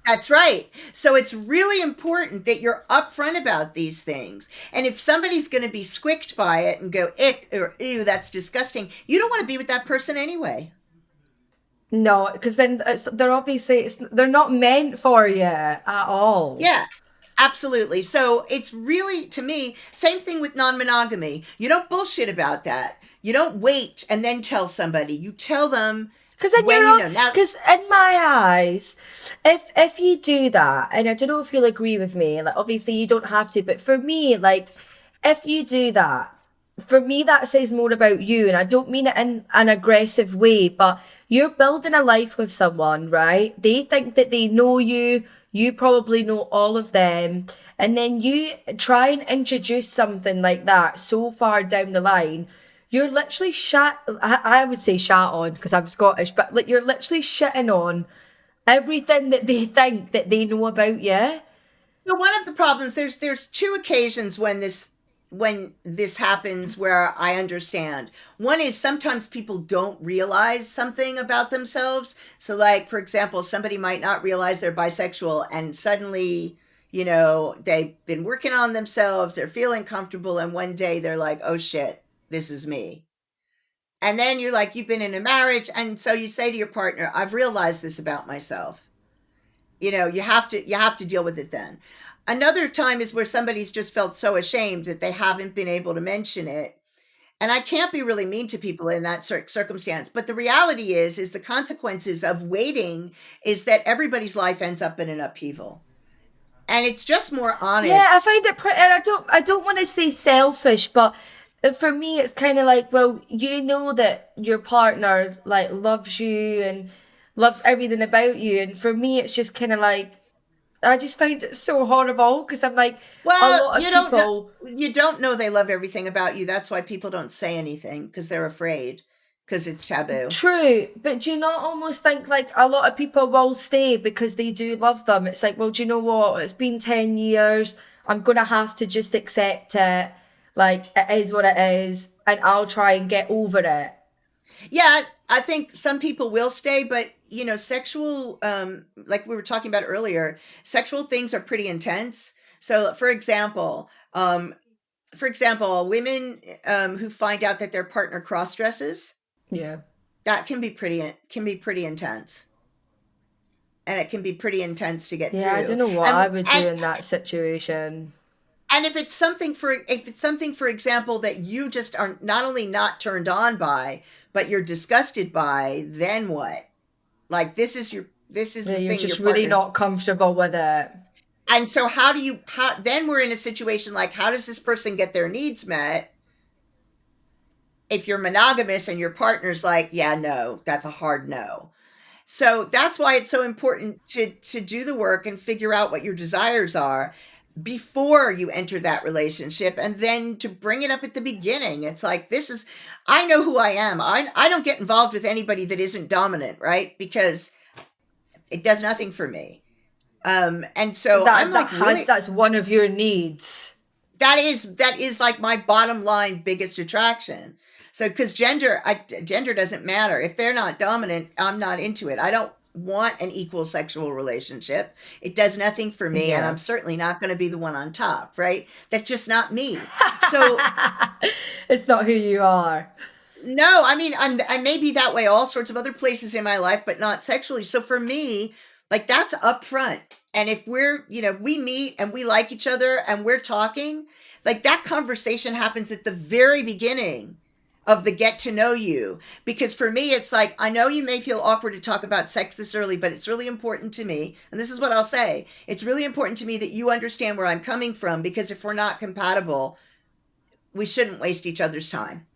That's right. So it's really important that you're upfront about these things. And if somebody's going to be squicked by it and go, ick, or ew, that's disgusting, you don't want to be with that person anyway. No, because then they're not meant for you at all. Yeah, absolutely. So it's really, to me, same thing with non monogamy. You don't bullshit about that. You don't wait and then tell somebody. You tell them Because then when you're you all, know. Now, because in my eyes, if you do that, and I don't know if you'll agree with me, like obviously you don't have to, but for me, like if you do that, for me that says more about you, and I don't mean it in an aggressive way, but you're building a life with someone, right? They think that they know you, you probably know all of them, and then you try and introduce something like that so far down the line, you're literally I would say shat on because I'm Scottish, but like you're literally shitting on everything that they think that they know about you. so one of the problems, there's two occasions when this happens where I understand. One is sometimes people don't realize something about themselves. So like for example, somebody might not realize they're bisexual and suddenly, they've been working on themselves, they're feeling comfortable, and one day they're like, "Oh shit, this is me." And then you're like, you've been in a marriage, and so you say to your partner, "I've realized this about myself." You have to deal with it then. Another time is where somebody's just felt so ashamed that they haven't been able to mention it, And I can't be really mean to people in that circumstance. But the reality is the consequences of waiting is that everybody's life ends up in an upheaval. And it's just more honest. Yeah, I find it pretty, and I don't want to say selfish, but for me, it's kind of like, well, you know that your partner like loves you and loves everything about you, and for me, it's just kind of like, I just find it so horrible because I'm like, a Well, lot of people. you don't know they love everything about you. That's why people don't say anything, because they're afraid, because it's taboo. True, but do you not almost think like a lot of people will stay because they do love them? It's like, well, do you know what? It's been 10 years. I'm going to have to just accept it. Like, it is what it is, and I'll try and get over it. Yeah, I think some people will stay, but sexual, like we were talking about earlier, sexual things are pretty intense. So, women who find out that their partner cross dresses, Yeah. that can be pretty intense, and it can be pretty intense to get Yeah, I through. don't know what And I would do in that situation. and if it's something, for example, that you just are not only not turned on by, but you're disgusted by, then what? Like, this is the You're thing just your really partner's. not comfortable with it. And so then we're in a situation like, how does this person get their needs met if you're monogamous and your partner's like, yeah, no, that's a hard no. So that's why it's so important to do the work and figure out what your desires are before you enter that relationship, and then to bring it up at the beginning. It's like, I know who I am. I don't get involved with anybody that isn't dominant, right? Because it does nothing for me. And so I'm like, really, That's one of your needs. that is like my bottom line biggest attraction. So, because gender doesn't matter. If they're not dominant, I'm not into it. I don't want an equal sexual relationship. It does nothing for me, and Yeah. I'm certainly not going to be the one on top, right? That's just not me. So, It's not who you are. no, I mean, I may be that way all sorts of other places in my life, but not sexually. So for me, like, that's upfront. And if we meet and we like each other and we're talking, like, that conversation happens at the very beginning of the get to know you. Because for me, it's like, I know you may feel awkward to talk about sex this early, but it's really important to me. And this is what I'll say. It's really important to me that you understand where I'm coming from, because if we're not compatible, we shouldn't waste each other's time.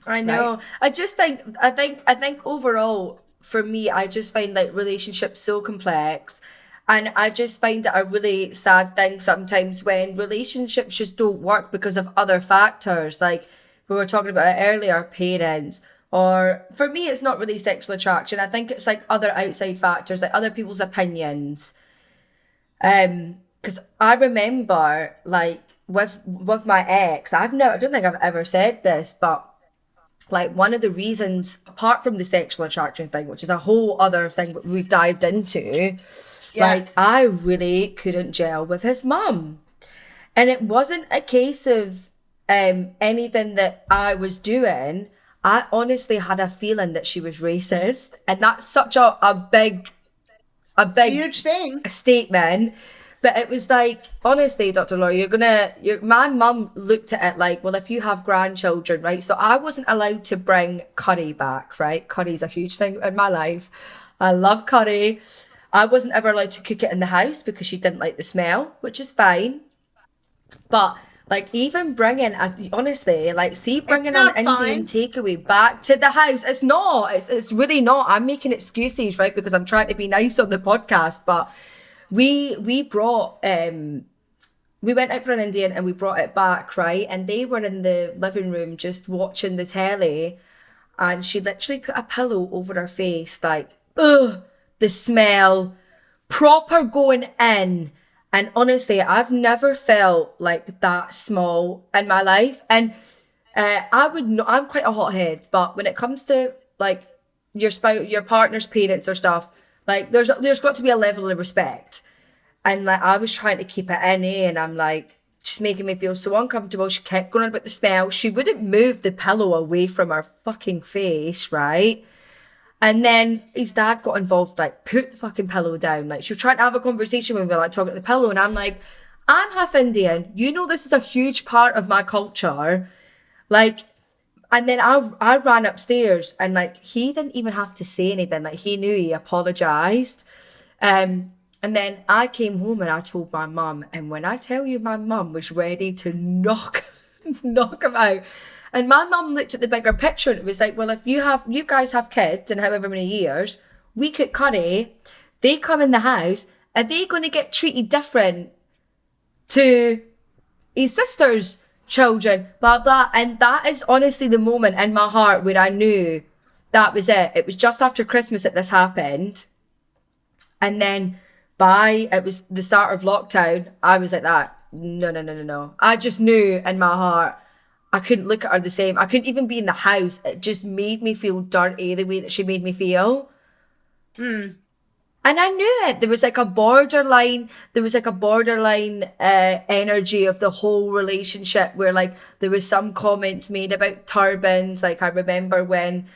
I Right? know. I think overall for me, I just find like relationships so complex. And I just find it a really sad thing sometimes when relationships just don't work because of other factors. Like we were talking about it earlier, parents. Or for me, it's not really sexual attraction. I think it's like other outside factors, like other people's opinions. Because I remember like with my ex, I don't think I've ever said this, but like one of the reasons, apart from the sexual attraction thing, which is a whole other thing that we've dived into, Yeah. like I really couldn't gel with his mum. And it wasn't a case of anything that I was doing. I honestly had a feeling that she was racist. And that's such a big Huge thing. statement. But it was like, honestly, Dr. Lori, my mum looked at it like, well, if you have grandchildren, right? So I wasn't allowed to bring curry back, right? Curry's a huge thing in my life. I love curry. I wasn't ever allowed to cook it in the house because she didn't like the smell, which is fine. But like even honestly, like see It's bringing an not Indian fine. takeaway back to the house, it's not. It's really not. I'm making excuses, right? Because I'm trying to be nice on the podcast, but we brought we went out for an Indian and we brought it back, right? And they were in the living room just watching the telly, and she literally put a pillow over her face, like, ugh, the smell, proper going in. And honestly, I've never felt like that small in my life. And I would know I'm quite a hothead, but when it comes to like your partner's parents or stuff, like there's got to be a level of respect. And like I was trying to keep it in, and I'm like, she's making me feel so uncomfortable. She kept going on about the smell. She wouldn't move the pillow away from her fucking face, right? And then his dad got involved, like, put the fucking pillow down. Like, she was trying to have a conversation with me, like, talking to the pillow. And I'm like, I'm half Indian. You know, this is a huge part of my culture. Like, and then I ran upstairs and like he didn't even have to say anything. Like he knew, he apologized. And then I came home and I told my mum, and when I tell you my mum was ready to knock knock him out. And my mum looked at the bigger picture and it was like, well, if you guys have kids in however many years, we cook curry, they come in the house, are they going to get treated different to his sister's children? Blah, blah. And that is honestly the moment in my heart where I knew that was it. It was just after Christmas that this happened. And then it was the start of lockdown, I was like that. No. I just knew in my heart, I couldn't look at her the same. I couldn't even be in the house. It just made me feel dirty the way that she made me feel. And I knew it. There was like a borderline energy of the whole relationship where like there was some comments made about turbans. Like I remember when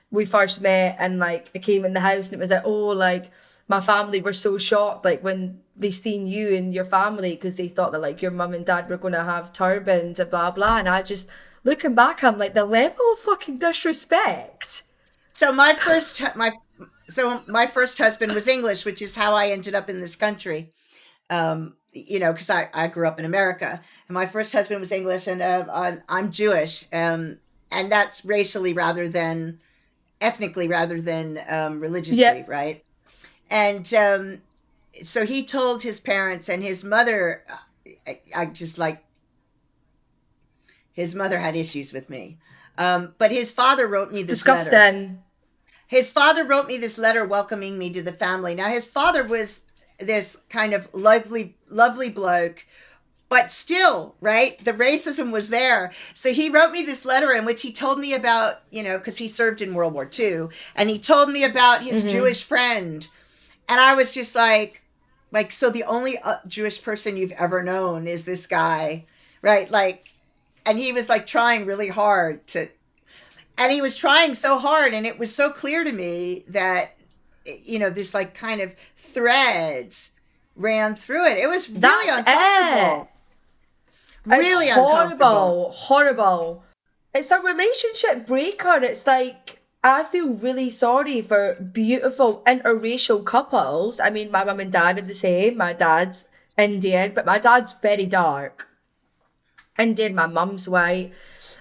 we first met and like I came in the house and it was like, oh, like my family were so shocked like when they seen you and your family because they thought that like your mum and dad were going to have turbans and blah blah. And I just, looking back, I'm like, the level of fucking disrespect. So my first husband was English, which is how I ended up in this country. Because I grew up in America, and my first husband was English, and I'm Jewish, and that's racially rather than ethnically rather than religiously, Yep. right? And so he told his parents, and his mother, his mother had issues with me. But his father wrote me this letter. Disgusting. His father wrote me this letter welcoming me to the family. Now, his father was this kind of lovely bloke, but still, right? The racism was there. So he wrote me this letter in which he told me about, because he served in World War II, and he told me about his Jewish friend. And I was just like, so the only Jewish person you've ever known is this guy, right? Like, and he was like trying really hard and he was trying so hard, and it was so clear to me that, this like kind of threads ran through it. It was really uncomfortable. Really uncomfortable. Horrible. It's a relationship breaker. It's like, I feel really sorry for beautiful interracial couples. I mean, my mum and dad are the same. My dad's Indian, but my dad's very dark. Indian, my mum's white.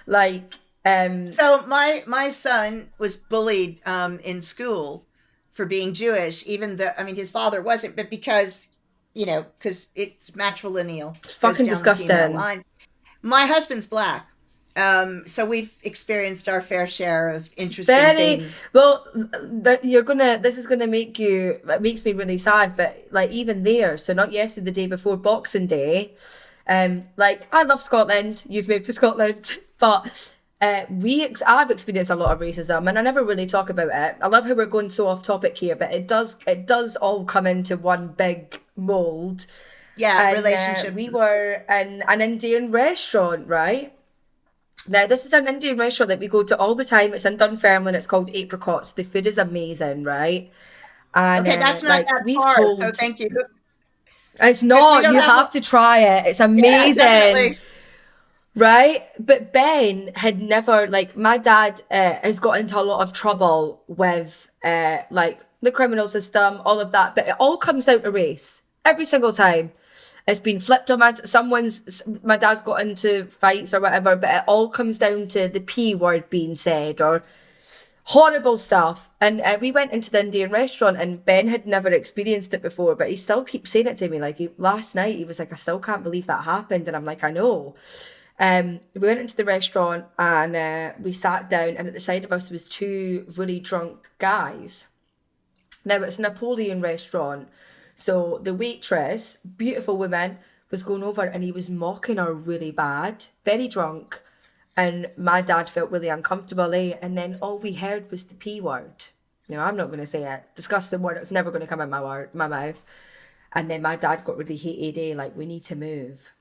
Like, so my son was bullied in school for being Jewish, even though, I mean, his father wasn't, but because it's matrilineal. It's fucking disgusting. My husband's black. So we've experienced our fair share of interesting things. Well, it makes me really sad, but like even there, so not yesterday, the day before Boxing Day, like I love Scotland, you've moved to Scotland, but I've experienced a lot of racism and I never really talk about it. I love how we're going so off topic here, but it does all come into one big mold. Yeah, and, relationship. We were in an Indian restaurant, right? Now, this is an Indian restaurant that we go to all the time. It's in Dunfermline. It's called Apricots. The food is amazing, right? And, okay, that's not that far, so thank you. It's not. You have to try it. It's amazing. Yeah, right? But Ben had never, like, my dad has got into a lot of trouble with, like, the criminal system, all of that. But it all comes down to race. Every single time. It's been flipped on my dad's got into fights or whatever, but it all comes down to the P word being said or horrible stuff. And we went into the Indian restaurant and Ben had never experienced it before, but he still keeps saying it to me. Like last night, he was like, I still can't believe that happened. And I'm like, I know. We went into the restaurant and we sat down, and at the side of us was two really drunk guys. Now, it's a Napoleon restaurant. So the waitress, beautiful woman, was going over and he was mocking her really bad, very drunk. And my dad felt really uncomfortable, and then all we heard was the P word. Now, I'm not going to say it. Disgusting word. It's never going to come out my mouth. And then my dad got really heated, like, we need to move.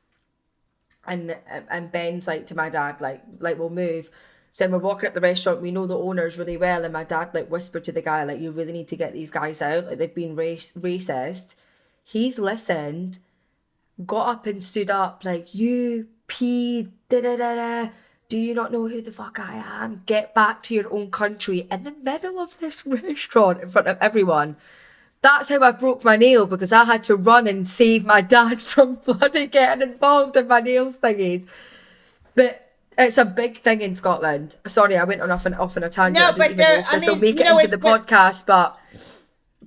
And Ben's like to my dad, like we'll move. So then we're walking up the restaurant, we know the owners really well, and my dad like whispered to the guy, like, you really need to get these guys out, like they've been racist. He's listened, got up and stood up, like, you pee, da da da da, do you not know who the fuck I am? Get back to your own country in the middle of this restaurant in front of everyone. That's how I broke my nail, because I had to run and save my dad from bloody getting involved in my nails thingies. But it's a big thing in Scotland. Sorry, I went on off on a tangent. No, I didn't but even know if this will make it into the podcast, but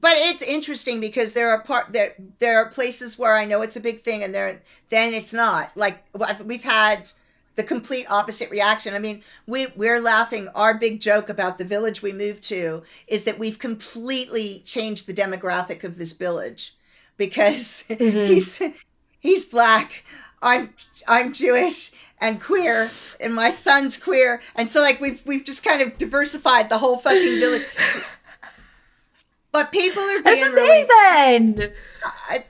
it's interesting because there are places where I know it's a big thing, and then it's not. Like, we've had the complete opposite reaction. I mean, we're laughing. Our big joke about the village we moved to is that we've completely changed the demographic of this village, because he's Black, I'm Jewish and queer, and my son's queer, and so like we've just kind of diversified the whole fucking village. But people are being amazing.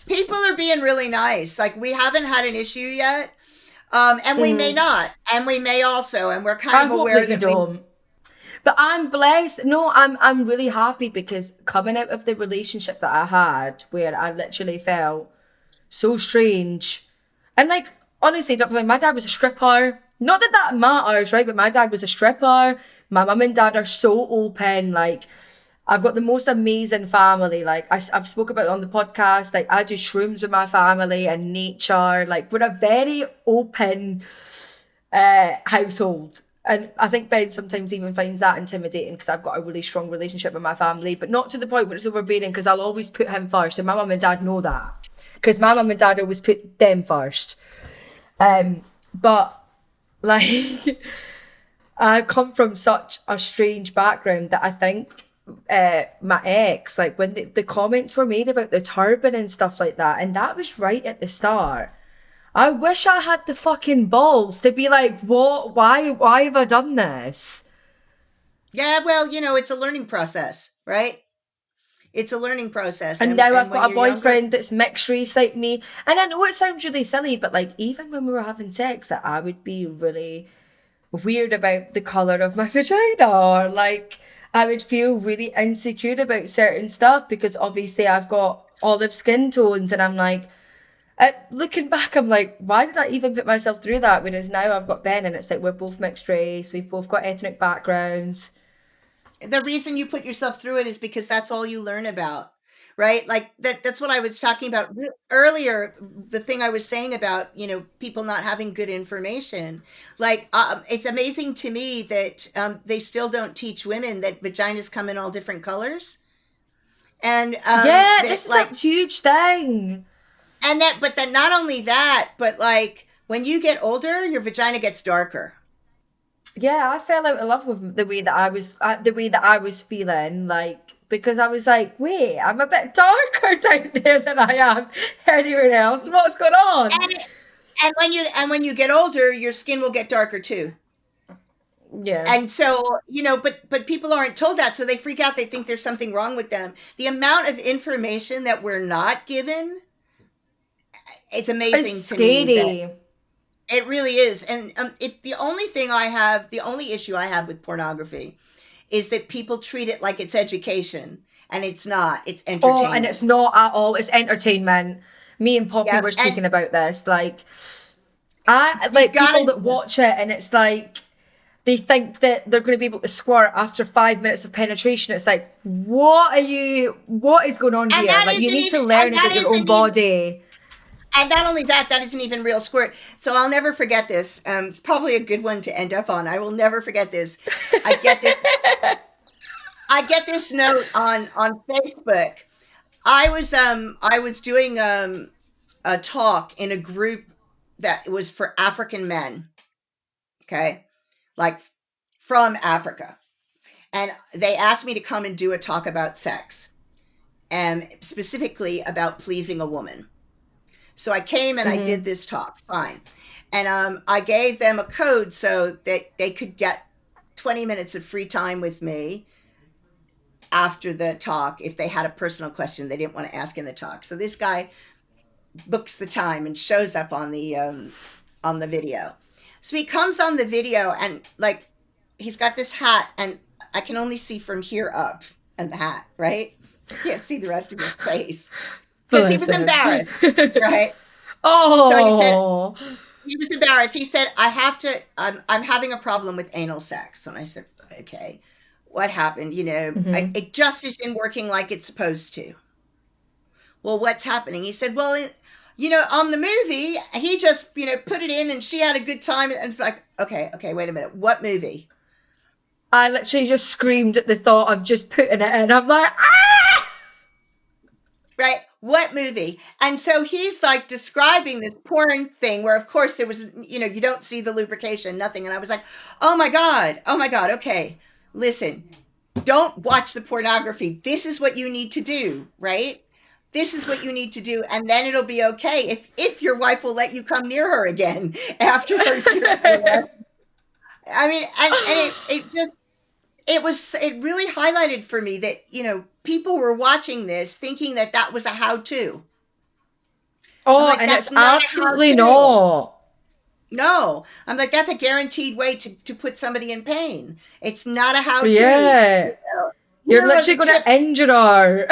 People are being really nice. Like, we haven't had an issue yet. And we may not, and we may also, and we're kind of aware that you don't. But I'm blessed. No, I'm really happy, because coming out of the relationship that I had, where I literally felt so strange, and like, honestly, my dad was a stripper. Not that that matters, right? But my dad was a stripper. My mum and dad are so open. Like, I've got the most amazing family. Like, I've spoke about it on the podcast. Like, I do shrooms with my family and nature. Like, we're a very open household. And I think Ben sometimes even finds that intimidating, because I've got a really strong relationship with my family, but not to the point where it's overbearing, because I'll always put him first. And my mum and dad know that, because my mum and dad always put them first. But like, I come from such a strange background that I think my ex, like, when the comments were made about the turban and stuff like that, and that was right at the start, I wish I had the fucking balls to be like, what, why have I done this? Yeah, well, it's a learning process, right? It's a learning process. And now I've got a boyfriend that's mixed race like me, and I know it sounds really silly, but like, even when we were having sex, that I would be really weird about the colour of my vagina, or like, I would feel really insecure about certain stuff, because obviously I've got olive skin tones, and I'm like, looking back, I'm like, why did I even put myself through that? Whereas now I've got Ben, and it's like, we're both mixed race, we've both got ethnic backgrounds. The reason you put yourself through it is because that's all you learn about, right? Like, that's what I was talking about earlier. The thing I was saying about, people not having good information. Like, it's amazing to me that they still don't teach women that vaginas come in all different colors. And this is like a huge thing. And but not only that, but like, when you get older, your vagina gets darker. Yeah, I fell out of love with the way that I was feeling, like, because I was like, wait, I'm a bit darker down there than I am anywhere else. What's going on? And when you get older, your skin will get darker too. Yeah. And so, but people aren't told that, so they freak out. They think there's something wrong with them. The amount of information that we're not given, it's amazing to me. It really is. And if the only issue I have with pornography is that people treat it like it's education, and it's not. It's entertainment. Oh, and it's not at all. It's entertainment. Me and Poppy were speaking about this. Like, people that watch it, and it's like, they think that they're going to be able to squirt after 5 minutes of penetration. It's like, what is going on here? Like, you need to learn about your own body. And not only that isn't even real squirt. So I'll never forget this. It's probably a good one to end up on. I will never forget this. I get this note on Facebook. I was doing a talk in a group that was for African men. Okay, like, from Africa, and they asked me to come and do a talk about sex, and specifically about pleasing a woman. So I came and I did this talk, fine. And I gave them a code so that they could get 20 minutes of free time with me after the talk if they had a personal question they didn't want to ask in the talk. So this guy books the time and shows up on the video. So he comes on the video, and like, he's got this hat, and I can only see from here up and the hat, right? Can't see the rest of your face. Because he was embarrassed, right? Oh. he was embarrassed. He said, "I have to. I'm having a problem with anal sex." And I said, "Okay, what happened? Hmm. It just isn't working like it's supposed to." Well, what's happening? He said, "Well, on the movie, he just put it in, and she had a good time." And it's like, okay, wait a minute, what movie? I literally just screamed at the thought of just putting it in. I'm like, ah! Right? What movie? And so he's like describing this porn thing where, of course, there was, you don't see the lubrication, nothing. And I was like, oh my God, okay, listen, don't watch the pornography. This is what you need to do, right? This is what you need to do, and then it'll be okay if your wife will let you come near her again after I mean, and it really highlighted for me that people were watching this thinking that that was a how-to. I'm Oh, like, and that's it's not a absolutely how-to. not. No, I'm like, that's a guaranteed way to put somebody in pain. It's not a how-to. Yeah. You're Here are literally the going to tips. injure her.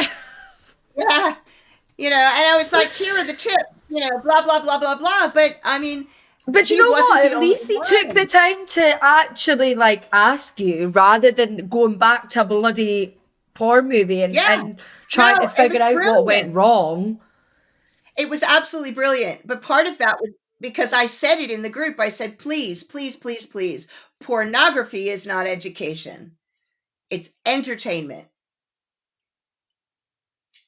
Yeah, and I was like, here are the tips. Blah blah blah blah blah. But I mean, But you he know wasn't what? the At only least he took the one. time to actually like ask you rather than going back to a bloody porn movie and, Yeah, and trying to no, it was figure out what went brilliant. wrong. It was absolutely brilliant. But part of that was because I said it in the group. I said, please, please, please, please, pornography is not education. It's entertainment.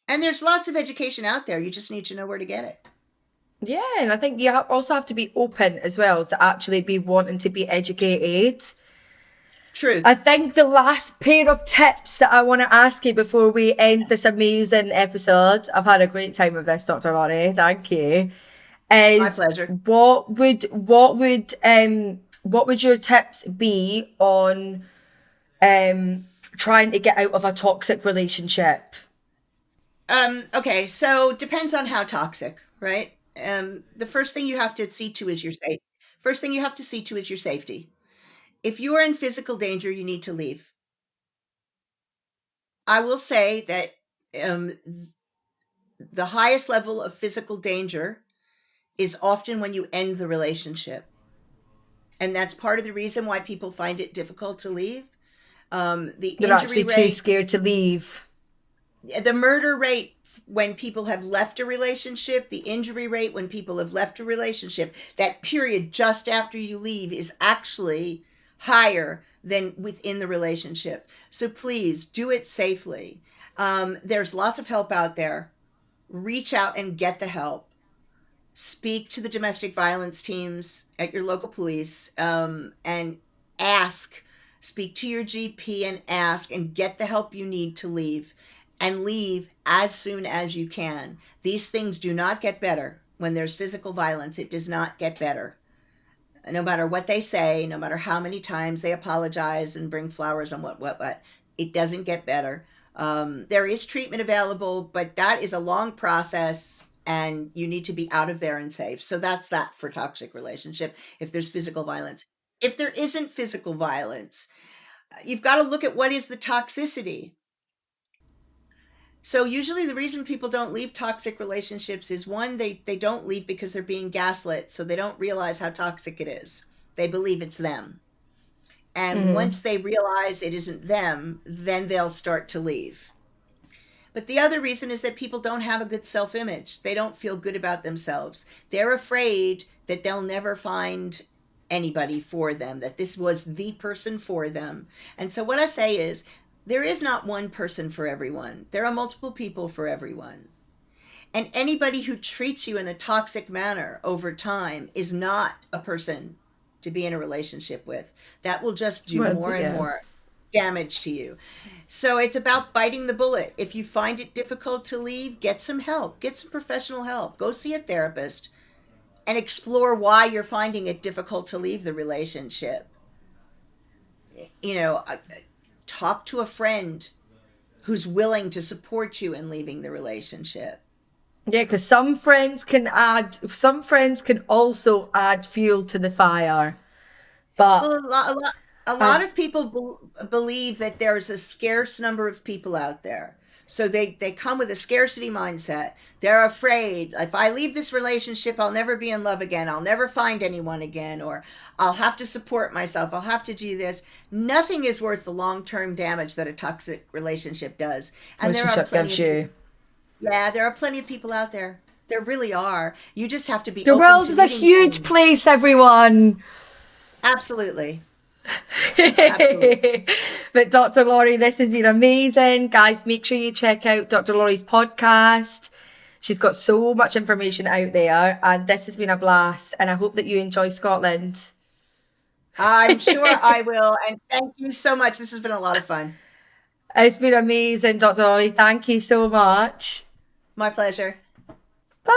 And there's lots of education out there. You just need to know where to get it. Yeah, and I think you also have to be open as well to actually be wanting to be educated. Truth. I think the last pair of tips that I want to ask you before we end this amazing episode, I've had a great time with this, Dr. Lori, thank you, My is pleasure. what would your tips be on trying to get out of a toxic relationship? Okay, so depends on how toxic, right? The first thing you have to see to is your safe. First thing you have to see to is your safety. If you are in physical danger, you need to leave. I will say that um, the highest level of physical danger is often when you end the relationship. And that's part of the reason why people find it difficult to leave. The They're injury actually too rate, scared to leave. the murder rate when people have left a relationship, the injury rate when people have left a relationship, that period just after you leave is actually higher than within the relationship. So please do it safely. There's lots of help out there. Reach out and get the help. Speak to the domestic violence teams at your local police, and ask. Speak to your GP and ask and get the help you need to leave, and leave as soon as you can. These things do not get better when there's physical violence. It does not get better. No matter what they say, no matter how many times they apologize and bring flowers and what, it doesn't get better. There is treatment available, but that is a long process and you need to be out of there and safe. So that's that for toxic relationship. If there's physical violence, if there isn't physical violence, you've got to look at what is the toxicity. So usually the reason people don't leave toxic relationships is one, they don't leave because they're being gaslit, so they don't realize how toxic it is. They believe it's them. And Mm-hmm. once they realize it isn't them, then they'll start to leave. But the other reason is that people don't have a good self image. They don't feel good about themselves. They're afraid that they'll never find anybody for them, that this was the person for them. And so, what I say is, there is not one person for everyone, there are multiple people for everyone. And anybody who treats you in a toxic manner over time is not a person to be in a relationship with. That will just do Well, more and yeah. more damage to you. So it's about biting the bullet. If you find it difficult to leave, get some help, get some professional help, go see a therapist and explore why you're finding it difficult to leave the relationship. You know, talk to a friend who's willing to support you in leaving the relationship. Yeah, because some friends can also add fuel to the fire. Well, But a lot I, of people believe that there's a scarce number of people out there So they come with a scarcity mindset. They're afraid, if I leave this relationship, I'll never be in love again. I'll never find anyone again, or I'll have to support myself. I'll have to do this. Nothing is worth the long-term damage that a toxic relationship does. And there are plenty there are plenty of people out there. There really are. You just have to be The world is a huge place, everyone. Absolutely. Absolutely. But Dr. Lori, this has been amazing. Guys, make sure you check out Dr. Lori's podcast. She's got so much information out there, and this has been a blast. And I hope that you enjoy Scotland. I'm sure I will. And thank you so much. This has been a lot of fun. It's been amazing, Dr. Lori. Thank you so much. My pleasure. Bye.